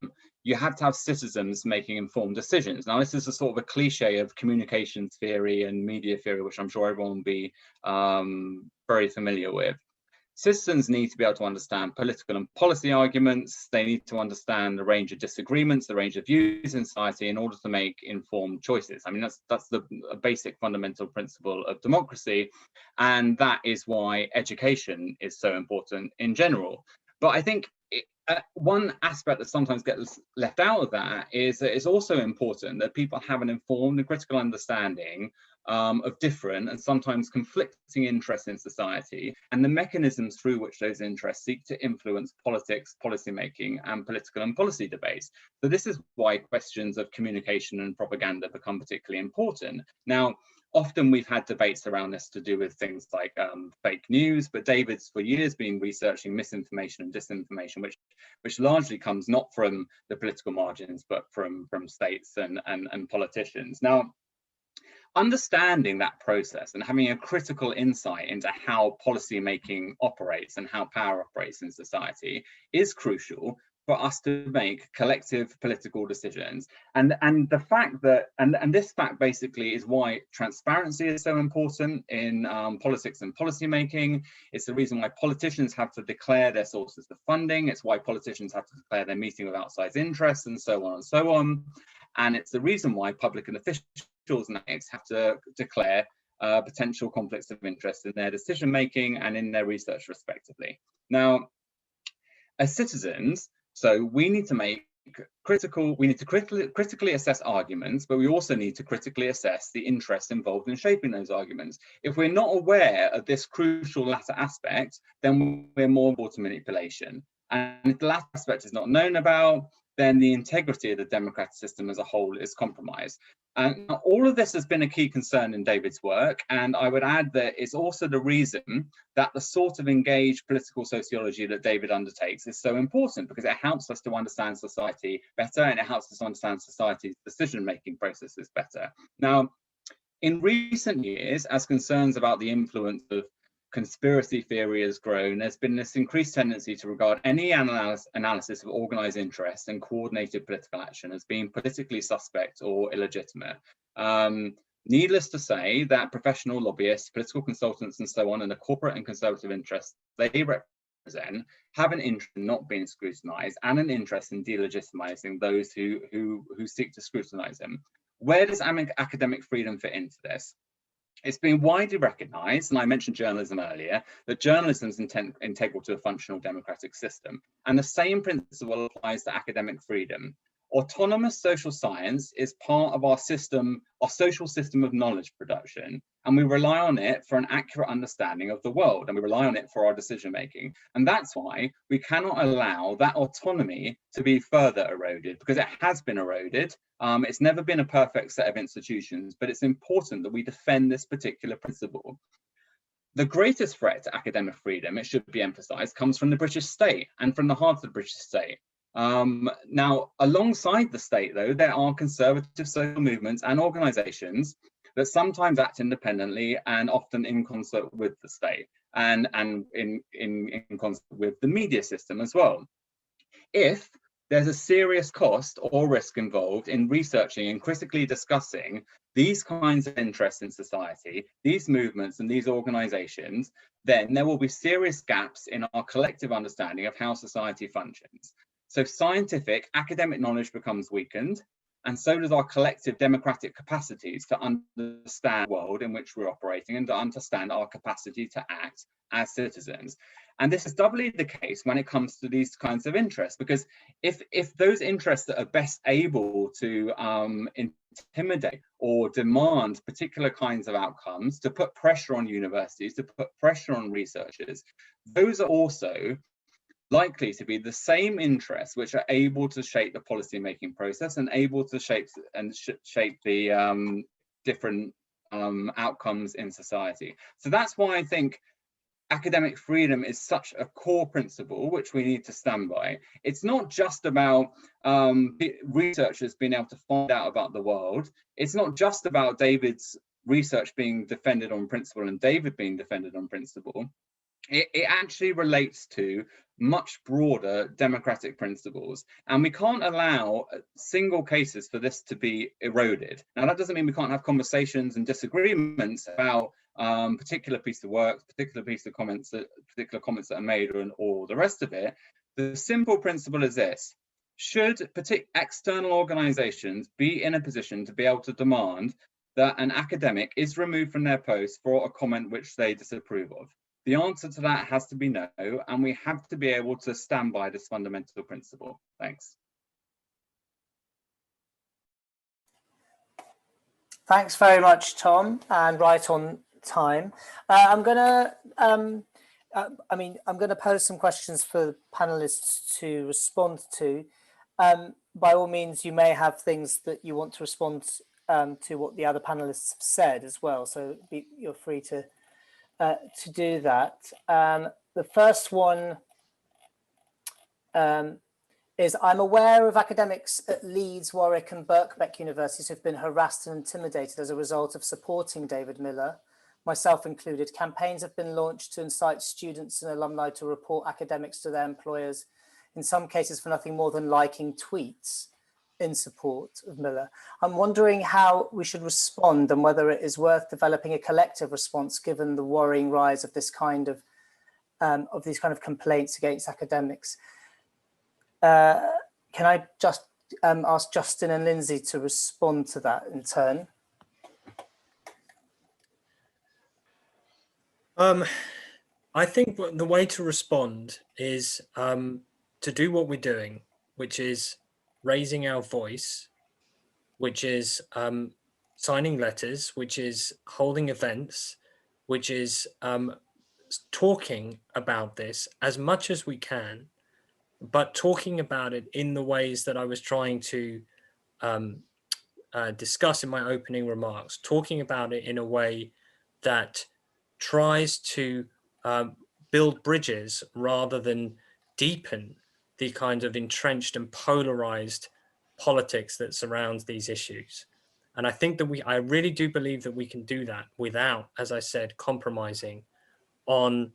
Speaker 6: you have to have citizens making informed decisions. Now, this is a sort of a cliche of communications theory and media theory, which I'm sure everyone will be very familiar with. Citizens need to be able to understand political and policy arguments. They need to understand the range of disagreements, the range of views in society in order to make informed choices. I mean, that's the basic fundamental principle of democracy. And that is why education is so important in general. But I think one aspect that sometimes gets left out of that is that it's also important that people have an informed and critical understanding of different and sometimes conflicting interests in society, and the mechanisms through which those interests seek to influence politics, policymaking, and political and policy debates. So this is why questions of communication and propaganda become particularly important. Now, often we've had debates around this to do with things like fake news, but David's for years been researching misinformation and disinformation, which largely comes not from the political margins, but from states and politicians. Now, understanding that process and having a critical insight into how policy making operates and how power operates in society is crucial for us to make collective political decisions. And the fact that, and this fact basically is why transparency is so important in politics and policy making. It's the reason why politicians have to declare their sources of funding. It's why politicians have to declare their meeting with outside interests, and so on and so on. And it's the reason why public and officials and academics have to declare potential conflicts of interest in their decision making and in their research respectively. Now, as citizens, so we need to make critically assess arguments, but we also need to critically assess the interests involved in shaping those arguments. If we're not aware of this crucial latter aspect, then we're more vulnerable to manipulation. And if the latter aspect is not known about, then the integrity of the democratic system as a whole is compromised. And all of this has been a key concern in David's work, and I would add that it's also the reason that the sort of engaged political sociology that David undertakes is so important, because it helps us to understand society better, and it helps us to understand society's decision-making processes better. Now, in recent years, as concerns about the influence of conspiracy theory has grown, there's been this increased tendency to regard any analysis of organized interest and coordinated political action as being politically suspect or illegitimate. Needless to say that professional lobbyists, political consultants, and so on, and the corporate and conservative interests they represent have an interest in not being scrutinized and an interest in delegitimizing those who seek to scrutinize them. Where does academic freedom fit into this? It's been widely recognized, and I mentioned journalism earlier, that journalism is integral to a functional democratic system. And the same principle applies to academic freedom. Autonomous social science is part of our system, our social system of knowledge production, and we rely on it for an accurate understanding of the world, and we rely on it for our decision making. And that's why we cannot allow that autonomy to be further eroded, because it has been eroded. It's never been a perfect set of institutions, but it's important that we defend this particular principle. The greatest threat to academic freedom, it should be emphasized, comes from the British state and from the heart of the British state. Now, alongside the state, though, there are conservative social movements and organizations that sometimes act independently and often in concert with the state and in concert with the media system as well. If there's a serious cost or risk involved in researching and critically discussing these kinds of interests in society, these movements and these organizations, then there will be serious gaps in our collective understanding of how society functions. So scientific academic knowledge becomes weakened, and so does our collective democratic capacities to understand the world in which we're operating and to understand our capacity to act as citizens. And this is doubly the case when it comes to these kinds of interests, because if those interests that are best able to intimidate or demand particular kinds of outcomes, to put pressure on universities, to put pressure on researchers, those are also likely to be the same interests which are able to shape the policy making process and able to shape the different outcomes in society. So that's why I think academic freedom is such a core principle which we need to stand by. It's not just about researchers being able to find out about the world. It's not just about David's research being defended on principle and David being defended on principle. It actually relates to much broader democratic principles, and we can't allow single cases for this to be eroded. Now, that doesn't mean we can't have conversations and disagreements about particular piece of work, particular comments that are made, and all the rest of it. The simple principle is this: should external organizations be in a position to be able to demand that an academic is removed from their post for a comment which they disapprove of? The answer to that has to be no, and we have to be able to stand by this fundamental principle. Thanks.
Speaker 1: Thanks very much, Tom, and right on time. I'm gonna pose some questions for the panelists to respond to. By all means, you may have things that you want to respond to what the other panelists have said as well. So you're free to do that. The first one is, I'm aware of academics at Leeds, Warwick and Birkbeck universities who've been harassed and intimidated as a result of supporting David Miller, myself included. Campaigns have been launched to incite students and alumni to report academics to their employers, in some cases for nothing more than liking tweets in support of Miller. I'm wondering how we should respond and whether it is worth developing a collective response given the worrying rise of this kind of these kind of complaints against academics. Can I just ask Justin and Lindsey to respond to that in turn?
Speaker 2: I think the way to respond is to do what we're doing, which is raising our voice, which is signing letters, which is holding events, which is talking about this as much as we can, but talking about it in the ways that I was trying to discuss in my opening remarks, talking about it in a way that tries to build bridges rather than deepen the kind of entrenched and polarized politics that surrounds these issues. And I think that I really do believe that we can do that without, as I said, compromising on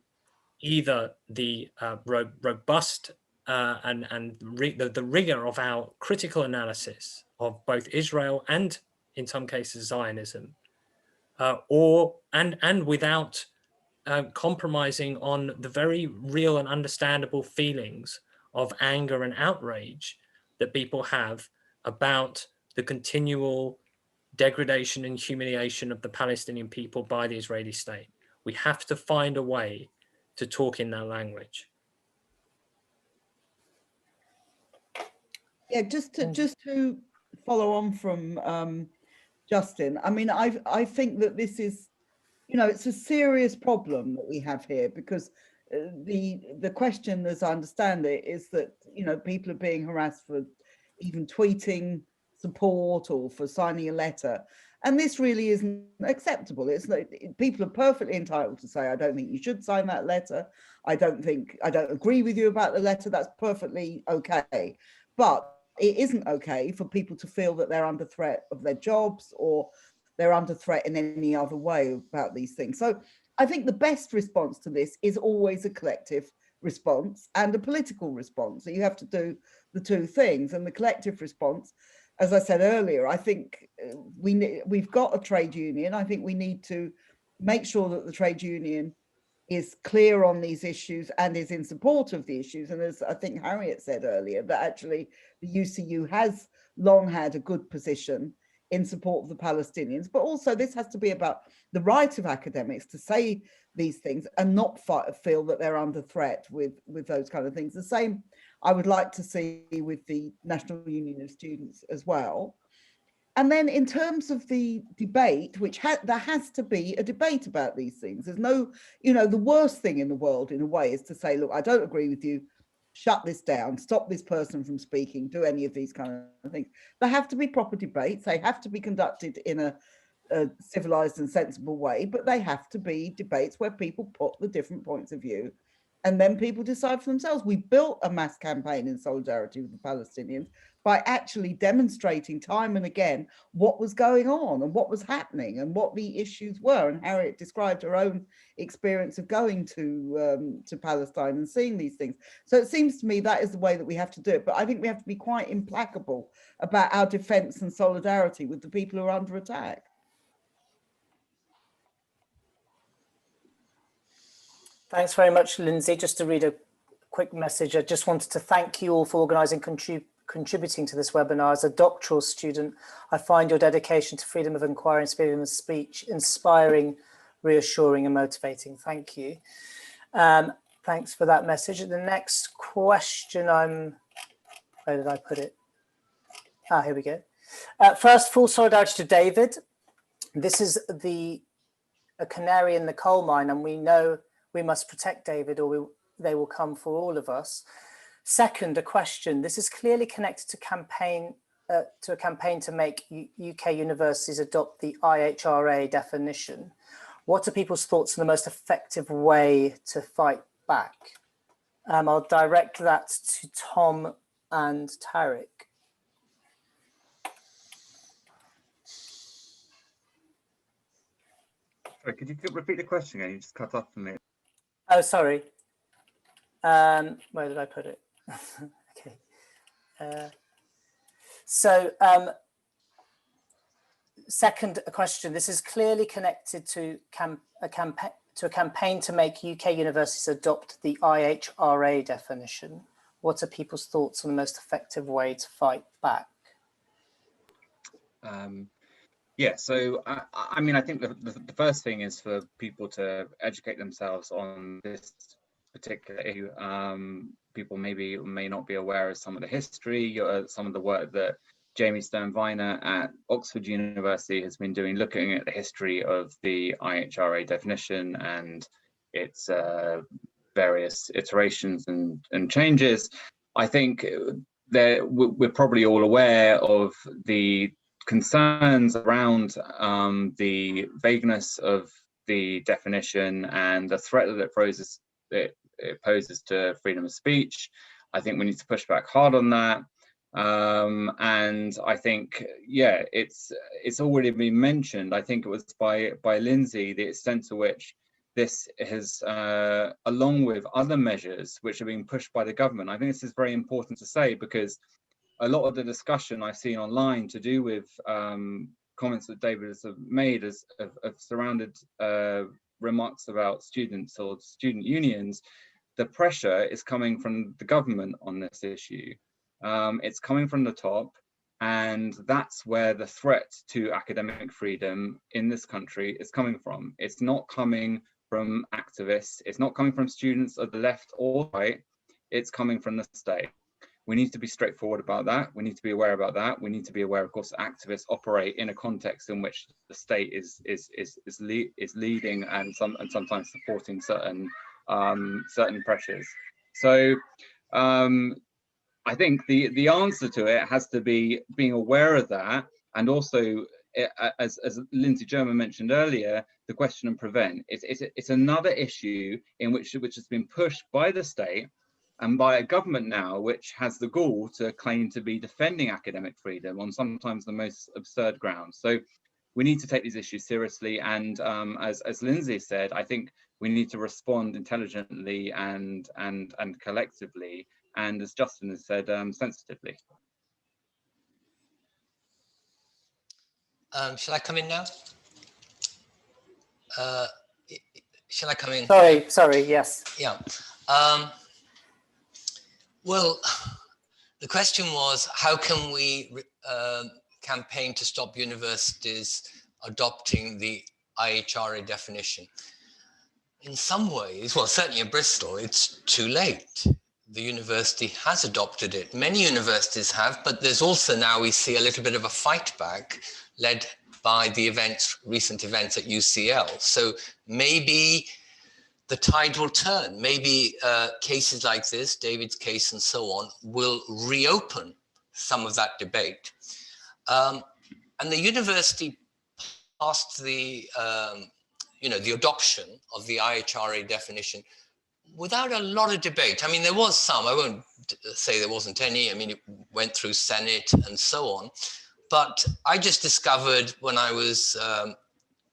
Speaker 2: either the robust and the rigor of our critical analysis of both Israel and, in some cases, Zionism, and without compromising on the very real and understandable feelings of anger and outrage that people have about the continual degradation and humiliation of the Palestinian people by the Israeli state. We have to find a way to talk in that language.
Speaker 3: Yeah, just to follow on from Justin, I mean, I think that this is, you know, it's a serious problem that we have here, because the question, as I understand it, is that, you know, people are being harassed for even tweeting support or for signing a letter, and this really isn't acceptable. It's like, people are perfectly entitled to say, I don't think you should sign that letter. I don't agree with you about the letter. That's perfectly okay, but it isn't okay for people to feel that they're under threat of their jobs or they're under threat in any other way about these things. So I think the best response to this is always a collective response and a political response. So you have to do the two things. And the collective response, as I said earlier, I think we've got a trade union. I think we need to make sure that the trade union is clear on these issues and is in support of the issues. And as I think Harriet said earlier, that actually the UCU has long had a good position in support of the Palestinians, but also this has to be about the right of academics to say these things and not feel that they're under threat with those kind of things. The same I would like to see with the National Union of Students as well. And then in terms of the debate, which there has to be a debate about these things. There's no, you know, the worst thing in the world in a way is to say, look, I don't agree with you, shut this down, stop this person from speaking, do any of these kind of things. There have to be proper debates. They have to be conducted in a civilized and sensible way, but they have to be debates where people put the different points of view and then people decide for themselves. We built a mass campaign in solidarity with the Palestinians by actually demonstrating time and again what was going on and what was happening and what the issues were. And Harriet described her own experience of going to Palestine and seeing these things. So it seems to me that is the way that we have to do it. But I think we have to be quite implacable about our defense and solidarity with the people who are under attack.
Speaker 1: Thanks very much, Lindsey. Just to read a quick message, I just wanted to thank you all for organising, contributing to this webinar. As a doctoral student, I find your dedication to freedom of inquiry and freedom of speech inspiring, reassuring and motivating. Thank you. Thanks for that message. The next question, where did I put it? Here we go. First, full solidarity to David. This is a canary in the coal mine, and we know we must protect David, or they will come for all of us. Second, a question. This is clearly connected to a campaign to make UK universities adopt the IHRA definition. What are people's thoughts on the most effective way to fight back? I'll direct that to Tom and Tariq.
Speaker 6: Sorry, could you repeat the question again? You just cut off for me.
Speaker 1: Oh, sorry. Where did I put it? Okay. Second question. This is clearly connected to a campaign to make UK universities adopt the IHRA definition. What are people's thoughts on the most effective way to fight back?
Speaker 6: Yeah, so I mean, I think the first thing is for people to educate themselves on this particular issue. People may not be aware of some of the history, some of the work that Jamie Stone-Viner at Oxford University has been doing, looking at the history of the IHRA definition and its various iterations and changes. I think that we're probably all aware of the concerns around the vagueness of the definition and the threat that it poses to freedom of speech. I think we need to push back hard on that. And I think, yeah, it's already been mentioned. I think it was by Lindsey, the extent to which this has, along with other measures which are being pushed by the government. I think this is very important to say, because a lot of the discussion I've seen online to do with comments that David has made have surrounded remarks about students or student unions. The pressure is coming from the government on this issue. It's coming from the top, and that's where the threat to academic freedom in this country is coming from. It's not coming from activists. It's not coming from students of the left or right. It's coming from the state. We need to be straightforward about that. We need to be aware about that. We need to be aware, of course, that activists operate in a context in which the state is leading and sometimes supporting certain pressures. So I think the answer to it has to be being aware of that, and also, as Lindsey German mentioned earlier, the question and prevent. It's another issue in which has been pushed by the state and by a government now, which has the gall to claim to be defending academic freedom on sometimes the most absurd grounds. So we need to take these issues seriously, and as Lindsey said, I think we need to respond intelligently and collectively, and as Justin has said, sensitively.
Speaker 4: Shall I come in now? Shall I come in?
Speaker 1: Sorry, yes.
Speaker 4: Yeah. Well, the question was, how can we campaign to stop universities adopting the IHRA definition? In some ways, well, certainly in Bristol, it's too late. The university has adopted it. Many universities have, but there's also now we see a little bit of a fight back led by the recent events at UCL. So maybe the tide will turn. Maybe cases like this, David's case and so on, will reopen some of that debate. And the university passed the adoption of the IHRA definition without a lot of debate. I mean, there was some, I won't say there wasn't any. I mean, it went through Senate and so on. But I just discovered when I was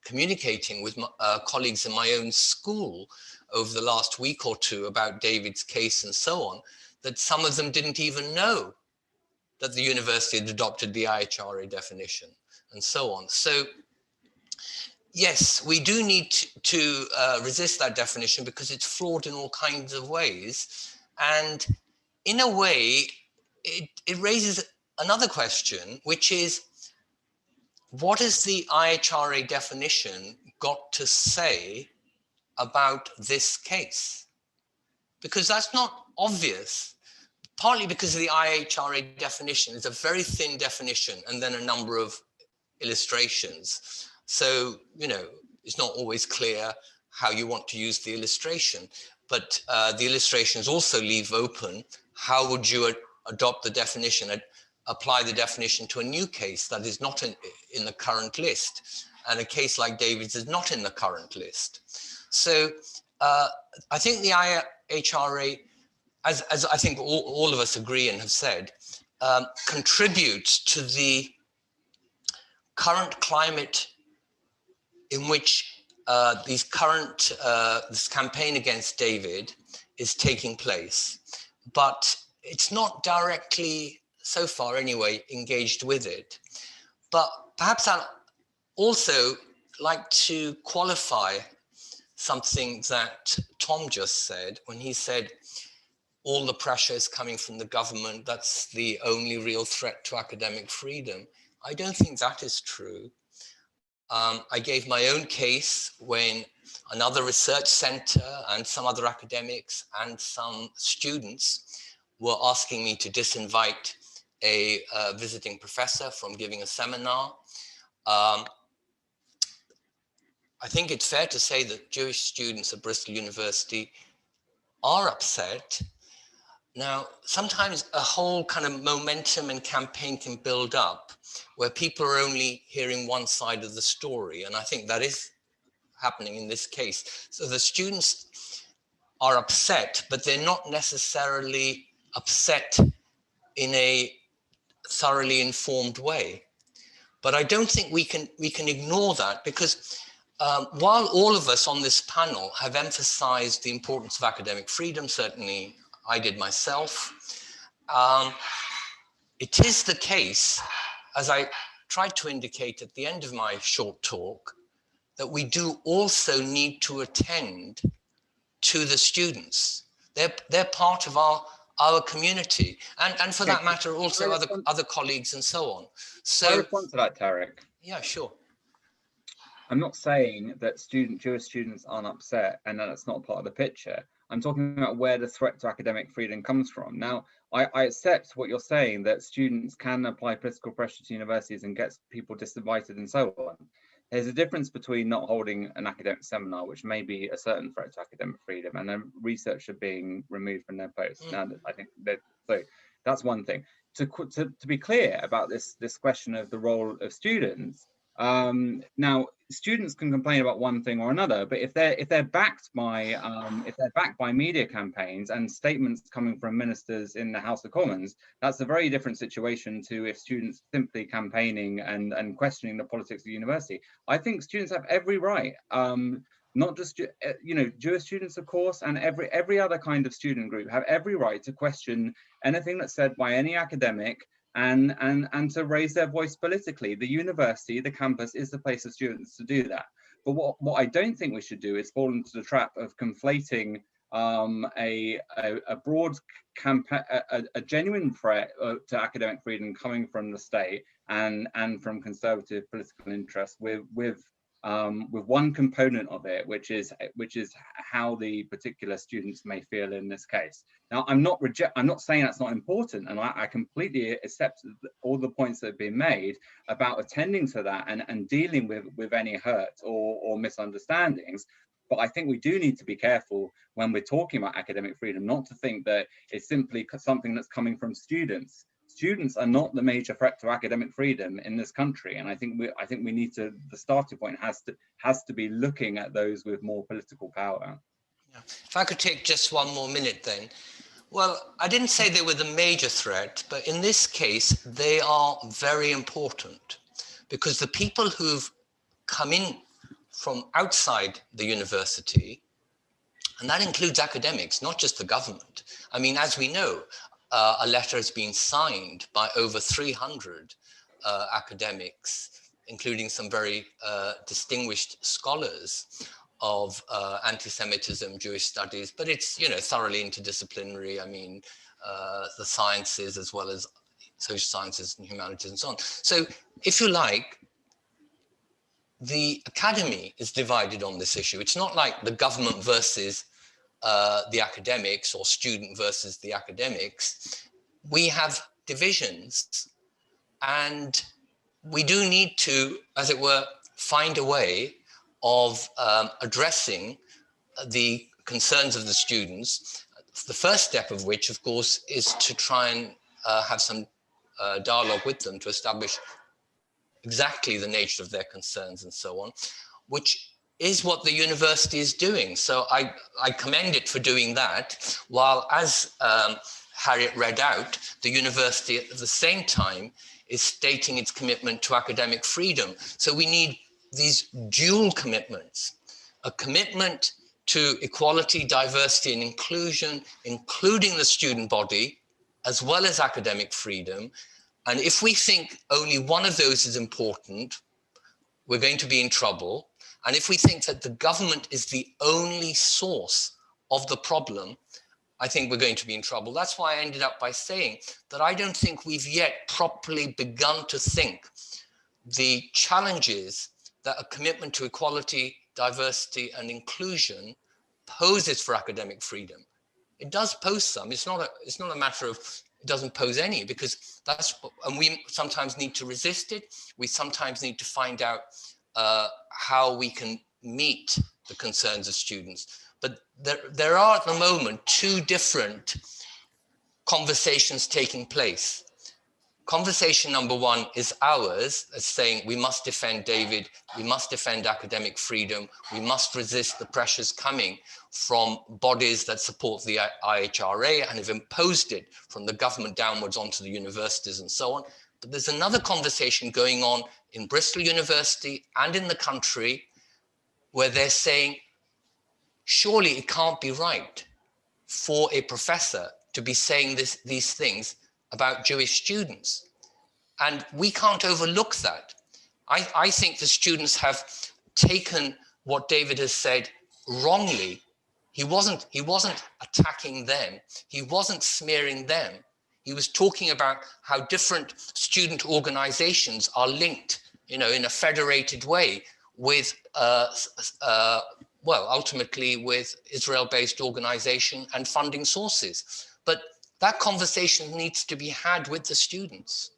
Speaker 4: communicating with my, colleagues in my own school over the last week or two about David's case and so on, that some of them didn't even know that the university had adopted the IHRA definition and so on. So yes, we do need to resist that definition because it's flawed in all kinds of ways. And in a way, it raises another question, which is, what has the IHRA definition got to say about this case? Because that's not obvious, partly because the IHRA definition is a very thin definition and then a number of illustrations. So, you know, it's not always clear how you want to use the illustration, but the illustrations also leave open how would you adopt the definition, apply the definition to a new case that is not in the current list. And a case like David's is not in the current list. So I think the IHRA, as I think all of us agree and have said, contributes to the current climate in which this campaign against David is taking place. But it's not directly, so far anyway, engaged with it. But perhaps I'd also like to qualify something that Tom just said when he said, all the pressure is coming from the government, that's the only real threat to academic freedom. I don't think that is true. I gave my own case when another research center and some other academics and some students were asking me to disinvite a visiting professor from giving a seminar. I think it's fair to say that Jewish students at Bristol University are upset. Now, sometimes a whole kind of momentum and campaign can build up where people are only hearing one side of the story. And I think that is happening in this case. So the students are upset, but they're not necessarily upset in a thoroughly informed way. But I don't think we can ignore that, because while all of us on this panel have emphasized the importance of academic freedom, certainly I did myself, it is the case, as I tried to indicate at the end of my short talk, that we do also need to attend to the students. They're part of our community, and for that matter, also other colleagues and so on. So
Speaker 6: can I respond to that, Tariq?
Speaker 4: Yeah, sure.
Speaker 6: I'm not saying that Jewish students aren't upset and that it's not part of the picture. I'm talking about where the threat to academic freedom comes from. Now, I accept what you're saying, that students can apply political pressure to universities and get people disinvited and so on. There's a difference between not holding an academic seminar, which may be a certain threat to academic freedom, and a researcher being removed from their post. Now, I think that, so that's one thing. To be clear about this question of the role of students, now students can complain about one thing or another, but if they're backed by media campaigns and statements coming from ministers in the House of Commons, that's a very different situation to if students simply campaigning and questioning the politics of the university. I think students have every right, not just Jewish students, of course, and every other kind of student group have every right to question anything that's said by any academic, and to raise their voice politically. The university, the campus, is the place for students to do that. But what I don't think we should do is fall into the trap of conflating a broad campaign, a genuine threat to academic freedom coming from the state and from conservative political interests with one component of it, which is how the particular students may feel in this case. Now, I'm not saying that's not important, and I completely accept all the points that have been made about attending to that and dealing with any hurt or misunderstandings. But I think we do need to be careful when we're talking about academic freedom, not to think that it's simply something that's coming from students. Students are not the major threat to academic freedom in this country, and I think we need to. The starting point has to be looking at those with more political power.
Speaker 4: Yeah. If I could take just one more minute, then. Well, I didn't say they were the major threat, but in this case, they are very important, because the people who've come in from outside the university, and that includes academics, not just the government. I mean, as we know, a letter has been signed by over 300 academics, including some very distinguished scholars of anti-Semitism, Jewish studies, but it's, thoroughly interdisciplinary. I mean, the sciences as well as social sciences and humanities and so on. So if you like, the academy is divided on this issue. It's not like the government versus the academics or student versus the academics. We have divisions, and we do need to, as it were, find a way of addressing the concerns of the students. The first step of which, of course, is to try and have some dialogue with them to establish exactly the nature of their concerns and so on, which is what the university is doing. So I commend it for doing that, while, as Harriet read out, the university at the same time is stating its commitment to academic freedom. So we need these dual commitments, a commitment to equality, diversity, and inclusion, including the student body, as well as academic freedom. And if we think only one of those is important, we're going to be in trouble. And if we think that the government is the only source of the problem, I think we're going to be in trouble. That's why I ended up by saying that I don't think we've yet properly begun to think the challenges that a commitment to equality, diversity, and inclusion poses for academic freedom. It does pose some. It's not a matter of it doesn't pose any, because and we sometimes need to resist it. We sometimes need to find out how we can meet the concerns of students. But there are at the moment two different conversations taking place. Conversation number one is ours, as saying we must defend David, we must defend academic freedom, we must resist the pressures coming from bodies that support the IHRA and have imposed it from the government downwards onto the universities and so on. But there's another conversation going on in Bristol University and in the country where they're saying, surely it can't be right for a professor to be saying these things about Jewish students. And we can't overlook that. I think the students have taken what David has said wrongly. He wasn't attacking them. He wasn't smearing them. He was talking about how different student organizations are linked, in a federated way with, ultimately with Israel-based organization and funding sources. But that conversation needs to be had with the students.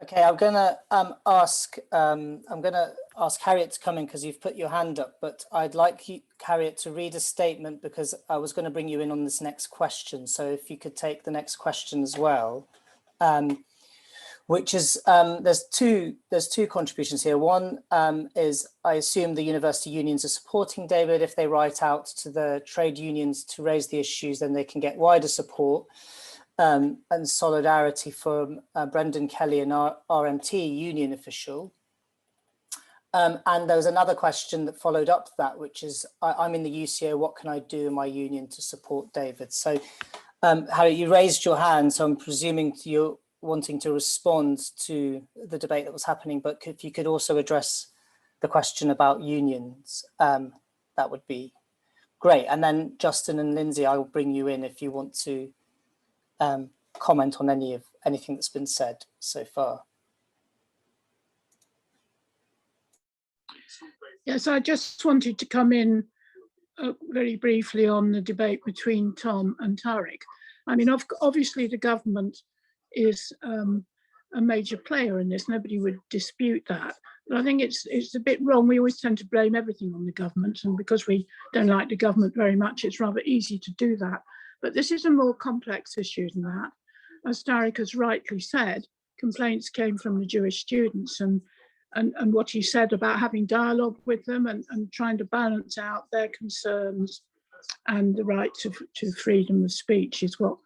Speaker 1: Okay, I'm gonna ask Harriet to come in because you've put your hand up, but I'd like you, Harriet, to read a statement because I was going to bring you in on this next question. So if you could take the next question as well, which is there's two contributions here. One is, I assume the university unions are supporting David. If they write out to the trade unions to raise the issues, then they can get wider support. And solidarity from Brendan Kelly, an RMT union official. And there was another question that followed up that, which is, I'm in the UCO, what can I do in my union to support David? So Harriet, you raised your hand, so I'm presuming you're wanting to respond to the debate that was happening, but if you could also address the question about unions, that would be great. And then Justin and Lindsey, I will bring you in if you want to comment on anything that's been said so far.
Speaker 5: Yes, I just wanted to come in very briefly on the debate between Tom and Tariq. I mean, obviously the government is a major player in this. Nobody would dispute that. But I think it's a bit wrong. We always tend to blame everything on the government, and because we don't like the government very much, it's rather easy to do that. But this is a more complex issue than that. As Tariq has rightly said, complaints came from the Jewish students, and what he said about having dialogue with them and trying to balance out their concerns and the right to freedom of speech is what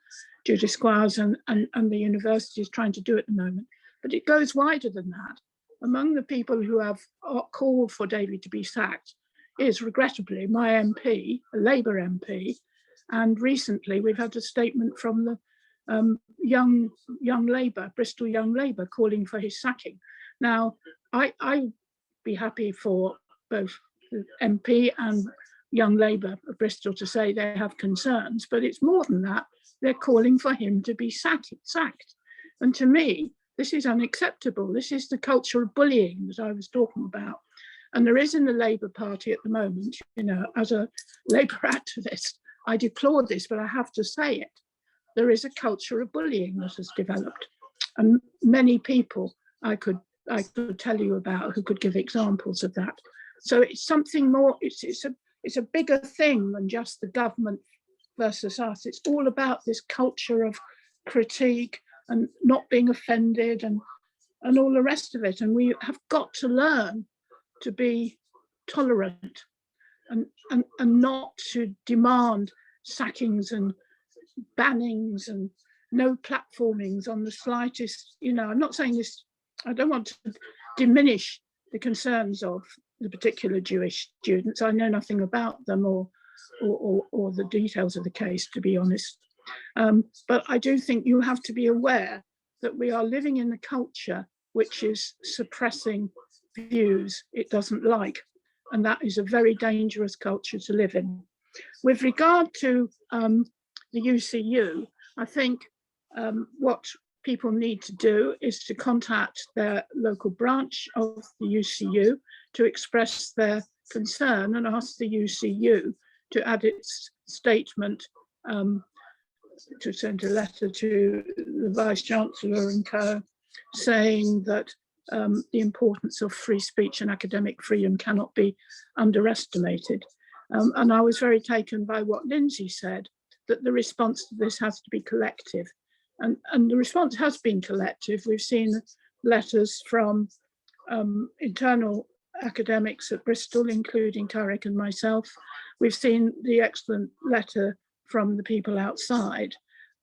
Speaker 5: Judith Squires and the university is trying to do at the moment. But it goes wider than that. Among the people who have called for David to be sacked is, regrettably, my MP, a Labour MP, and recently we've had a statement from the young Labour, Bristol Young Labour, calling for his sacking. Now, I'd be happy for both the MP and Young Labour of Bristol to say they have concerns, but it's more than that. They're calling for him to be sacked. And to me, this is unacceptable. This is the culture of bullying that I was talking about. And there is in the Labour Party at the moment, as a Labour activist, I deplore this, but I have to say it. There is a culture of bullying that has developed. And many people I could I could tell you about, who could give examples of that. So it's something more, it's a bigger thing than just the government versus us. It's all about this culture of critique and not being offended and all the rest of it. And we have got to learn to be tolerant and not to demand sackings and bannings and no platformings on the slightest, you know. I'm not saying this, I don't want to diminish the concerns of the particular Jewish students. I know nothing about them or the details of the case, to be honest. But I do think you have to be aware that we are living in a culture which is suppressing views it doesn't like. And that is a very dangerous culture to live in. With regard to the UCU, I think what people need to do is to contact their local branch of the UCU to express their concern and ask the UCU to add its statement, to send a letter to the Vice-Chancellor and co, saying that the importance of free speech and academic freedom cannot be underestimated. And I was very taken by what Lindsey said, that the response to this has to be collective. And the response has been collective. We've seen letters from internal academics at Bristol, including Tariq and myself. We've seen the excellent letter from the people outside.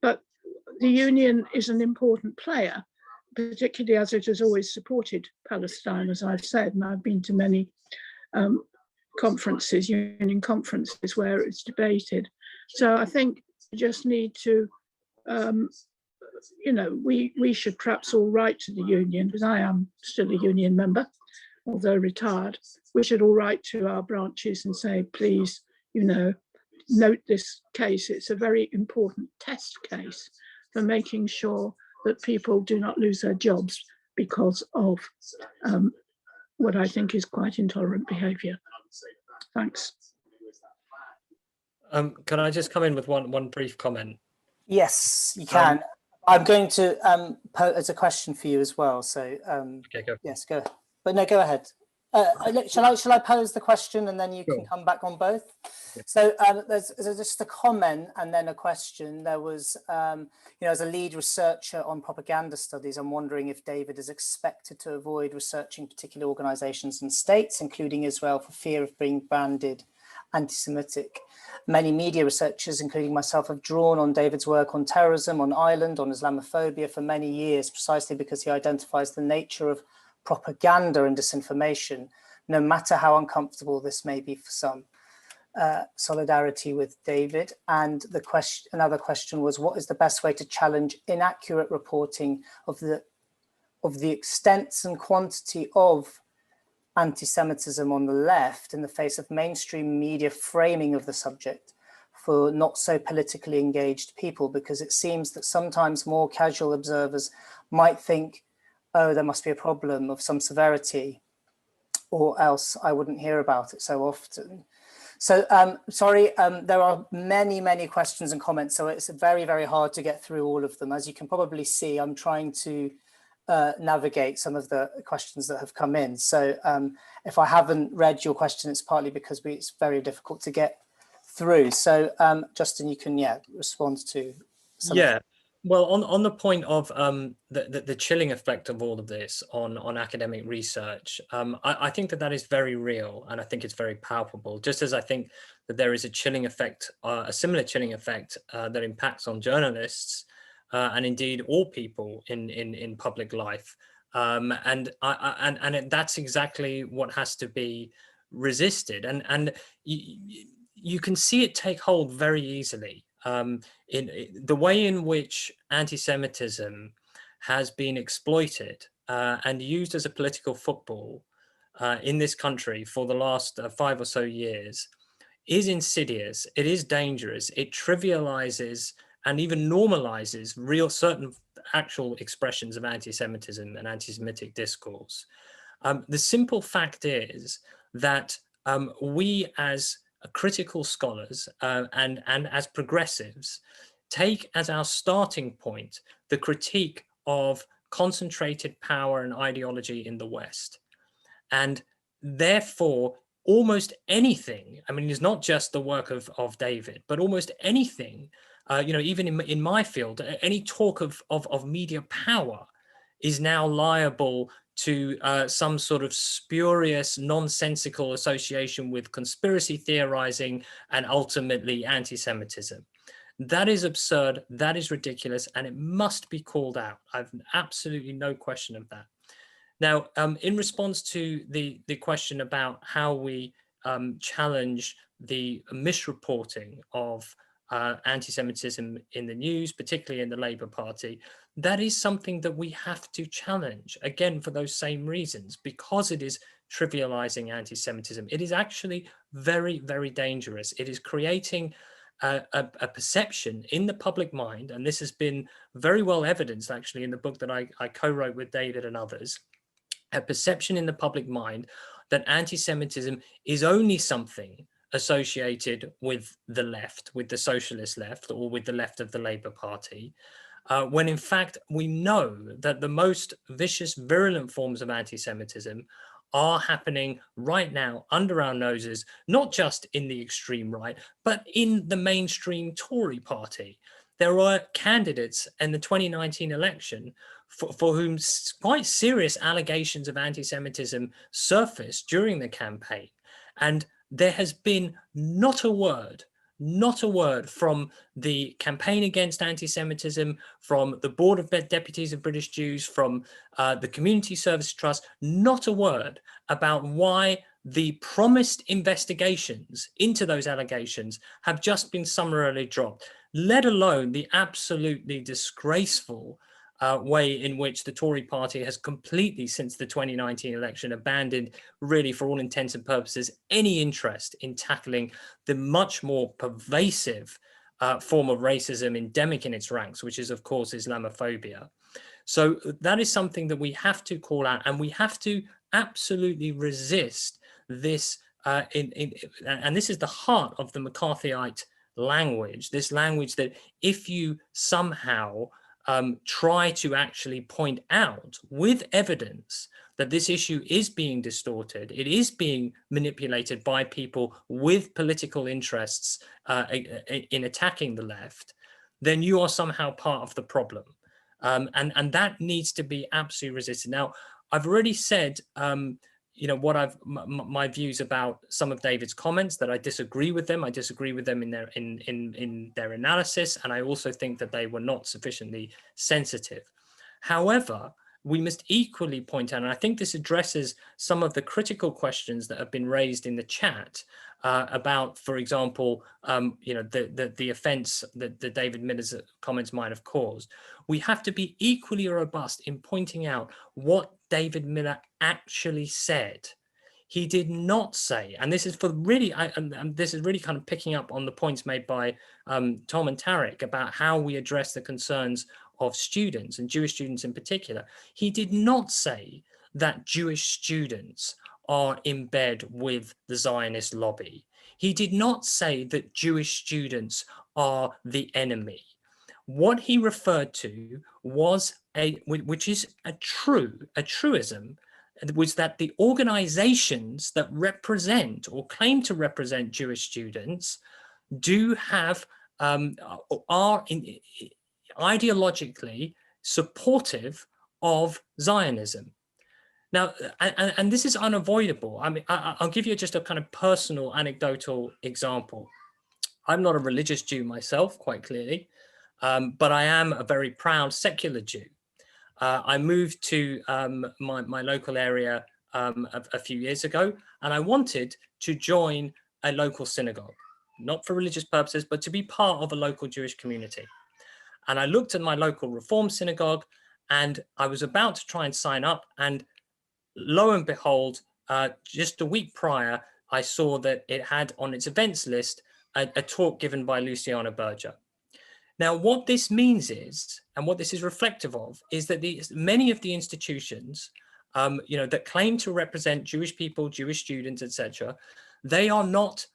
Speaker 5: But the union is an important player, particularly as it has always supported Palestine, as I've said, and I've been to many conferences, union conferences, where it's debated. So I think we just need to, you know, we should perhaps all write to the union, because I am still a union member, although retired. We should all write to our branches and say, please, you know, note this case. It's a very important test case for making sure that people do not lose their jobs because of what I think is quite intolerant behaviour. Thanks.
Speaker 2: Can I just come in with one brief comment? Yes,
Speaker 1: you can. I'm going to pose a question for you as well. So
Speaker 2: okay, go.
Speaker 1: Yes, go ahead. But no, go ahead. Shall I pose the question and then you can come back on both? Yeah. So there's just a comment and then a question. There was, you know, as a lead researcher on propaganda studies, I'm wondering if David is expected to avoid researching particular organizations and states, including Israel, for fear of being branded anti-Semitic. Many media researchers, including myself, have drawn on David's work on terrorism, on Ireland, on Islamophobia for many years, precisely because he identifies the nature of propaganda and disinformation, no matter how uncomfortable this may be for some. Solidarity with David. And the question, another question was, what is the best way to challenge inaccurate reporting of the extents and quantity of anti-Semitism on the left in the face of mainstream media framing of the subject for not so politically engaged people? Because it seems that sometimes more casual observers might think, oh, there must be a problem of some severity, or else I wouldn't hear about it so often. So sorry, there are many questions and comments, so it's very, very hard to get through all of them. As you can probably see, I'm trying to navigate some of the questions that have come in. So if I haven't read your question, it's partly because it's very difficult to get through. So Justin, you can respond to some of them.
Speaker 2: Well, on the point of the chilling effect of all of this on academic research, I think that is very real, and I think it's very palpable. Just as I think that there is a chilling effect, a similar chilling effect that impacts on journalists and indeed all people in public life, and that's exactly what has to be resisted, and you can see it take hold very easily. In the way in which anti-Semitism has been exploited and used as a political football in this country for the last 5 or so years is insidious. It is dangerous. It trivializes and even normalizes certain actual expressions of anti-Semitism and anti-Semitic discourse. The simple fact is that we as critical scholars and as progressives take as our starting point the critique of concentrated power and ideology in the West. And therefore, almost anything, I mean, it's not just the work of David, but almost anything, you know, even in my field, any talk of media power is now liable to some sort of spurious, nonsensical association with conspiracy theorizing and ultimately anti-Semitism. That is absurd, that is ridiculous, and it must be called out. I've absolutely no question of that. Now, in response to the question about how we challenge the misreporting of anti-Semitism in the news, particularly in the Labour Party, that is something that we have to challenge, again, for those same reasons, because it is trivializing anti-Semitism. It is actually very, very dangerous. It is creating a perception in the public mind, and this has been very well evidenced actually in the book that I co-wrote with David and others, a perception in the public mind that anti-Semitism is only something associated with the left, with the socialist left, or with the left of the Labour Party, when in fact we know that the most vicious, virulent forms of anti-Semitism are happening right now under our noses, not just in the extreme right, but in the mainstream Tory party. There were candidates in the 2019 election for whom quite serious allegations of anti-Semitism surfaced during the campaign. And there has been not a word from the Campaign Against Anti-Semitism, from the Board of Deputies of British Jews, from the Community Service Trust, not a word about why the promised investigations into those allegations have just been summarily dropped, let alone the absolutely disgraceful way in which the Tory party has completely, since the 2019 election, abandoned, really for all intents and purposes, any interest in tackling the much more pervasive form of racism endemic in its ranks, which is, of course, Islamophobia. So that is something that we have to call out, and we have to absolutely resist this, and this is the heart of the McCarthyite language, this language that if you somehow try to actually point out with evidence that this issue is being distorted, it is being manipulated by people with political interests in attacking the left, then you are somehow part of the problem. And that needs to be absolutely resisted. Now, I've already said, you know, what my views about some of David's comments, that I disagree with them. I disagree with them in their analysis, and I also think that they were not sufficiently sensitive. However, we must equally point out, and I think this addresses some of the critical questions that have been raised in the chat about, for example, you know, the offence that the David Miller's comments might have caused. We have to be equally robust in pointing out what David Miller actually said. He did not say, and this is for really, this is really kind of picking up on the points made by Tom and Tariq about how we address the concerns of students, and Jewish students in particular. He did not say that Jewish students are in bed with the Zionist lobby. He did not say that Jewish students are the enemy. What he referred to was which is a truism, was that the organizations that represent or claim to represent Jewish students do have, are ideologically supportive of Zionism. Now, and this is unavoidable. I mean, I'll give you just a kind of personal anecdotal example. I'm not a religious Jew myself, quite clearly, but I am a very proud secular Jew. I moved to my local area a few years ago, and I wanted to join a local synagogue, not for religious purposes, but to be part of a local Jewish community. And I looked at my local Reform synagogue, and I was about to try and sign up, and lo and behold, just a week prior, I saw that it had on its events list a talk given by Luciana Berger. Now, what this means is, and what this is reflective of, is that many of the institutions, you know, that claim to represent Jewish people, Jewish students, etc., they are not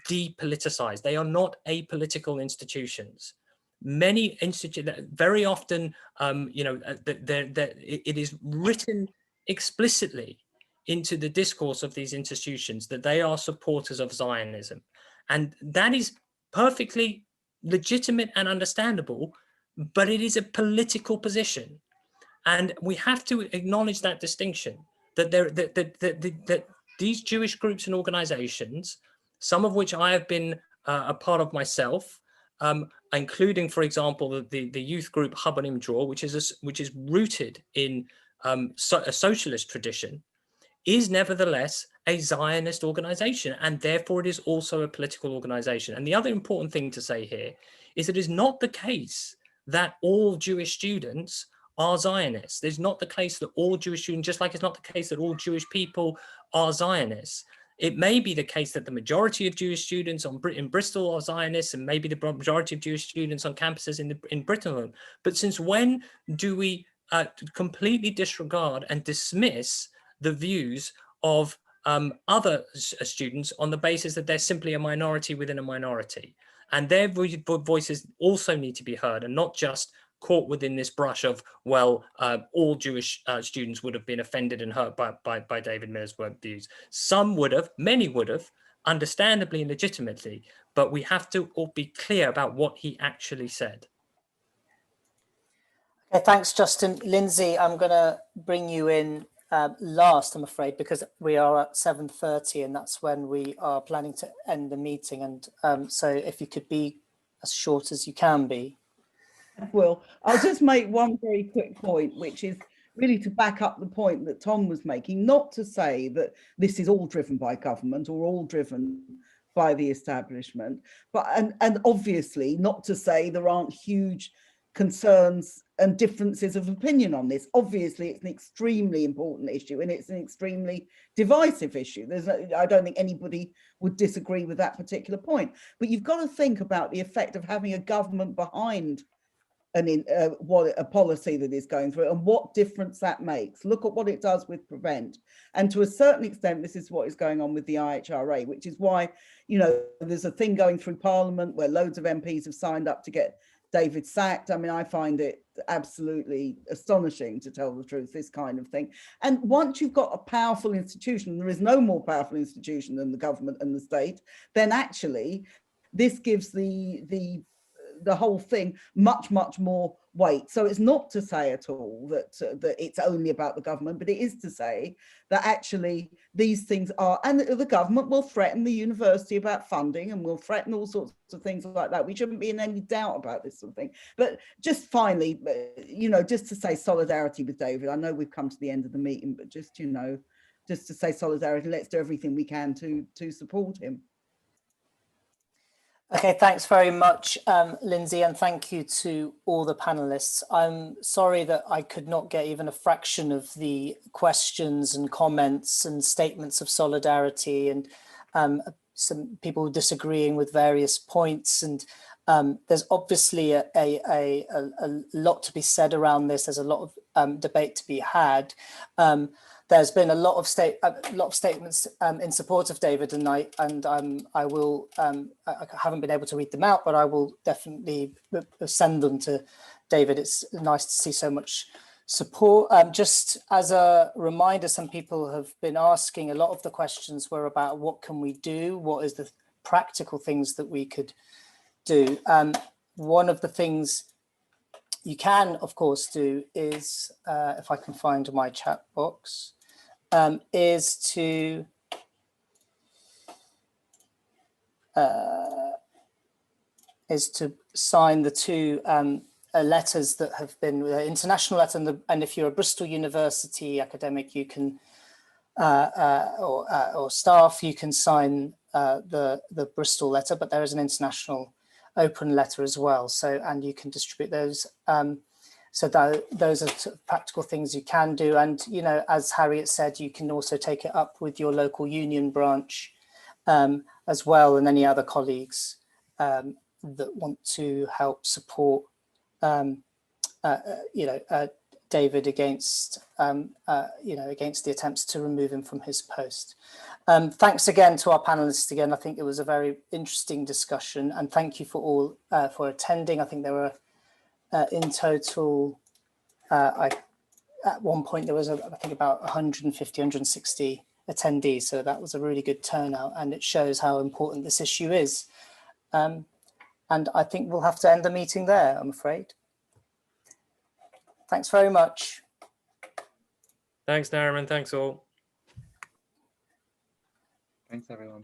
Speaker 2: depoliticized. They are not apolitical institutions. many institutes, very often, it is written explicitly into the discourse of these institutions that they are supporters of Zionism. And that is perfectly legitimate and understandable, but it is a political position. And we have to acknowledge that distinction, that that these Jewish groups and organizations, some of which I have been a part of myself, including, for example, the youth group Habanim Dror, which is rooted in a socialist tradition, is nevertheless a Zionist organization, and therefore it is also a political organization. And the other important thing to say here is it is not the case that all Jewish students are Zionists. It's not the case that all Jewish students, just like it's not the case that all Jewish people are Zionists. It may be the case that the majority of Jewish students in Bristol are Zionists, and maybe the majority of Jewish students on campuses in Britain. But since when do we completely disregard and dismiss the views of other students on the basis that they're simply a minority within a minority? And their voices also need to be heard, and not just caught within this brush of, well, all Jewish students would have been offended and hurt by David Miller's views. Some would have, many would have, understandably and legitimately, but we have to all be clear about what he actually said.
Speaker 1: Okay, thanks, Justin. Lindsey, I'm going to bring you in last, I'm afraid, because we are at 7:30 and that's when we are planning to end the meeting. And so if you could be as short as you can be.
Speaker 3: Well, I'll just make one very quick point, which is really to back up the point that Tom was making, not to say that this is all driven by government or all driven by the establishment, but and obviously not to say there aren't huge concerns and differences of opinion on this. Obviously, it's an extremely important issue and it's an extremely divisive issue. I don't think anybody would disagree with that particular point. But you've got to think about the effect of having a government behind a policy that is going through and what difference that makes. Look at what it does with Prevent. And to a certain extent, this is what is going on with the IHRA, which is why, you know, there's a thing going through Parliament where loads of MPs have signed up to get David sacked. I mean, I find it absolutely astonishing, to tell the truth, this kind of thing. And once you've got a powerful institution, there is no more powerful institution than the government and the state, then actually this gives the whole thing much more weight. So it's not to say at all that it's only about the government, but it is to say that actually these things are, and the government will threaten the university about funding and will threaten all sorts of things like that. We shouldn't be in any doubt about this sort of thing. But just finally, you know, just to say solidarity with David. I know we've come to the end of the meeting, but just, you know, just to say solidarity, let's do everything we can to support him.
Speaker 1: Okay, thanks very much, Lindsey, and thank you to all the panelists. I'm sorry that I could not get even a fraction of the questions and comments and statements of solidarity, and some people disagreeing with various points. And there's obviously a lot to be said around this. There's a lot of debate to be had. There's been a lot of statements in support of David, and I haven't been able to read them out, but I will definitely send them to David. It's nice to see so much support. Just as a reminder, some people have been asking, a lot of the questions were about what can we do? What is the practical things that we could do? One of the things you can, of course, do is, if I can find my chat box, is to sign the two letters that have been the international letter, and if you're a Bristol University academic, you can or staff, you can sign the Bristol letter, but there is an international open letter as well. So, and you can distribute those. So those are sort of practical things you can do. And, you know, as Harriet said, you can also take it up with your local union branch as well, and any other colleagues that want to help support, David against, against the attempts to remove him from his post. Thanks again to our panelists again. I think it was a very interesting discussion, and thank you for all for attending. I think there were in total, at one point there was, I think, about 150, 160 attendees. So that was a really good turnout, and it shows how important this issue is. And I think we'll have to end the meeting there, I'm afraid. Thanks very much.
Speaker 2: Thanks, Nariman. Thanks all.
Speaker 6: Thanks, everyone.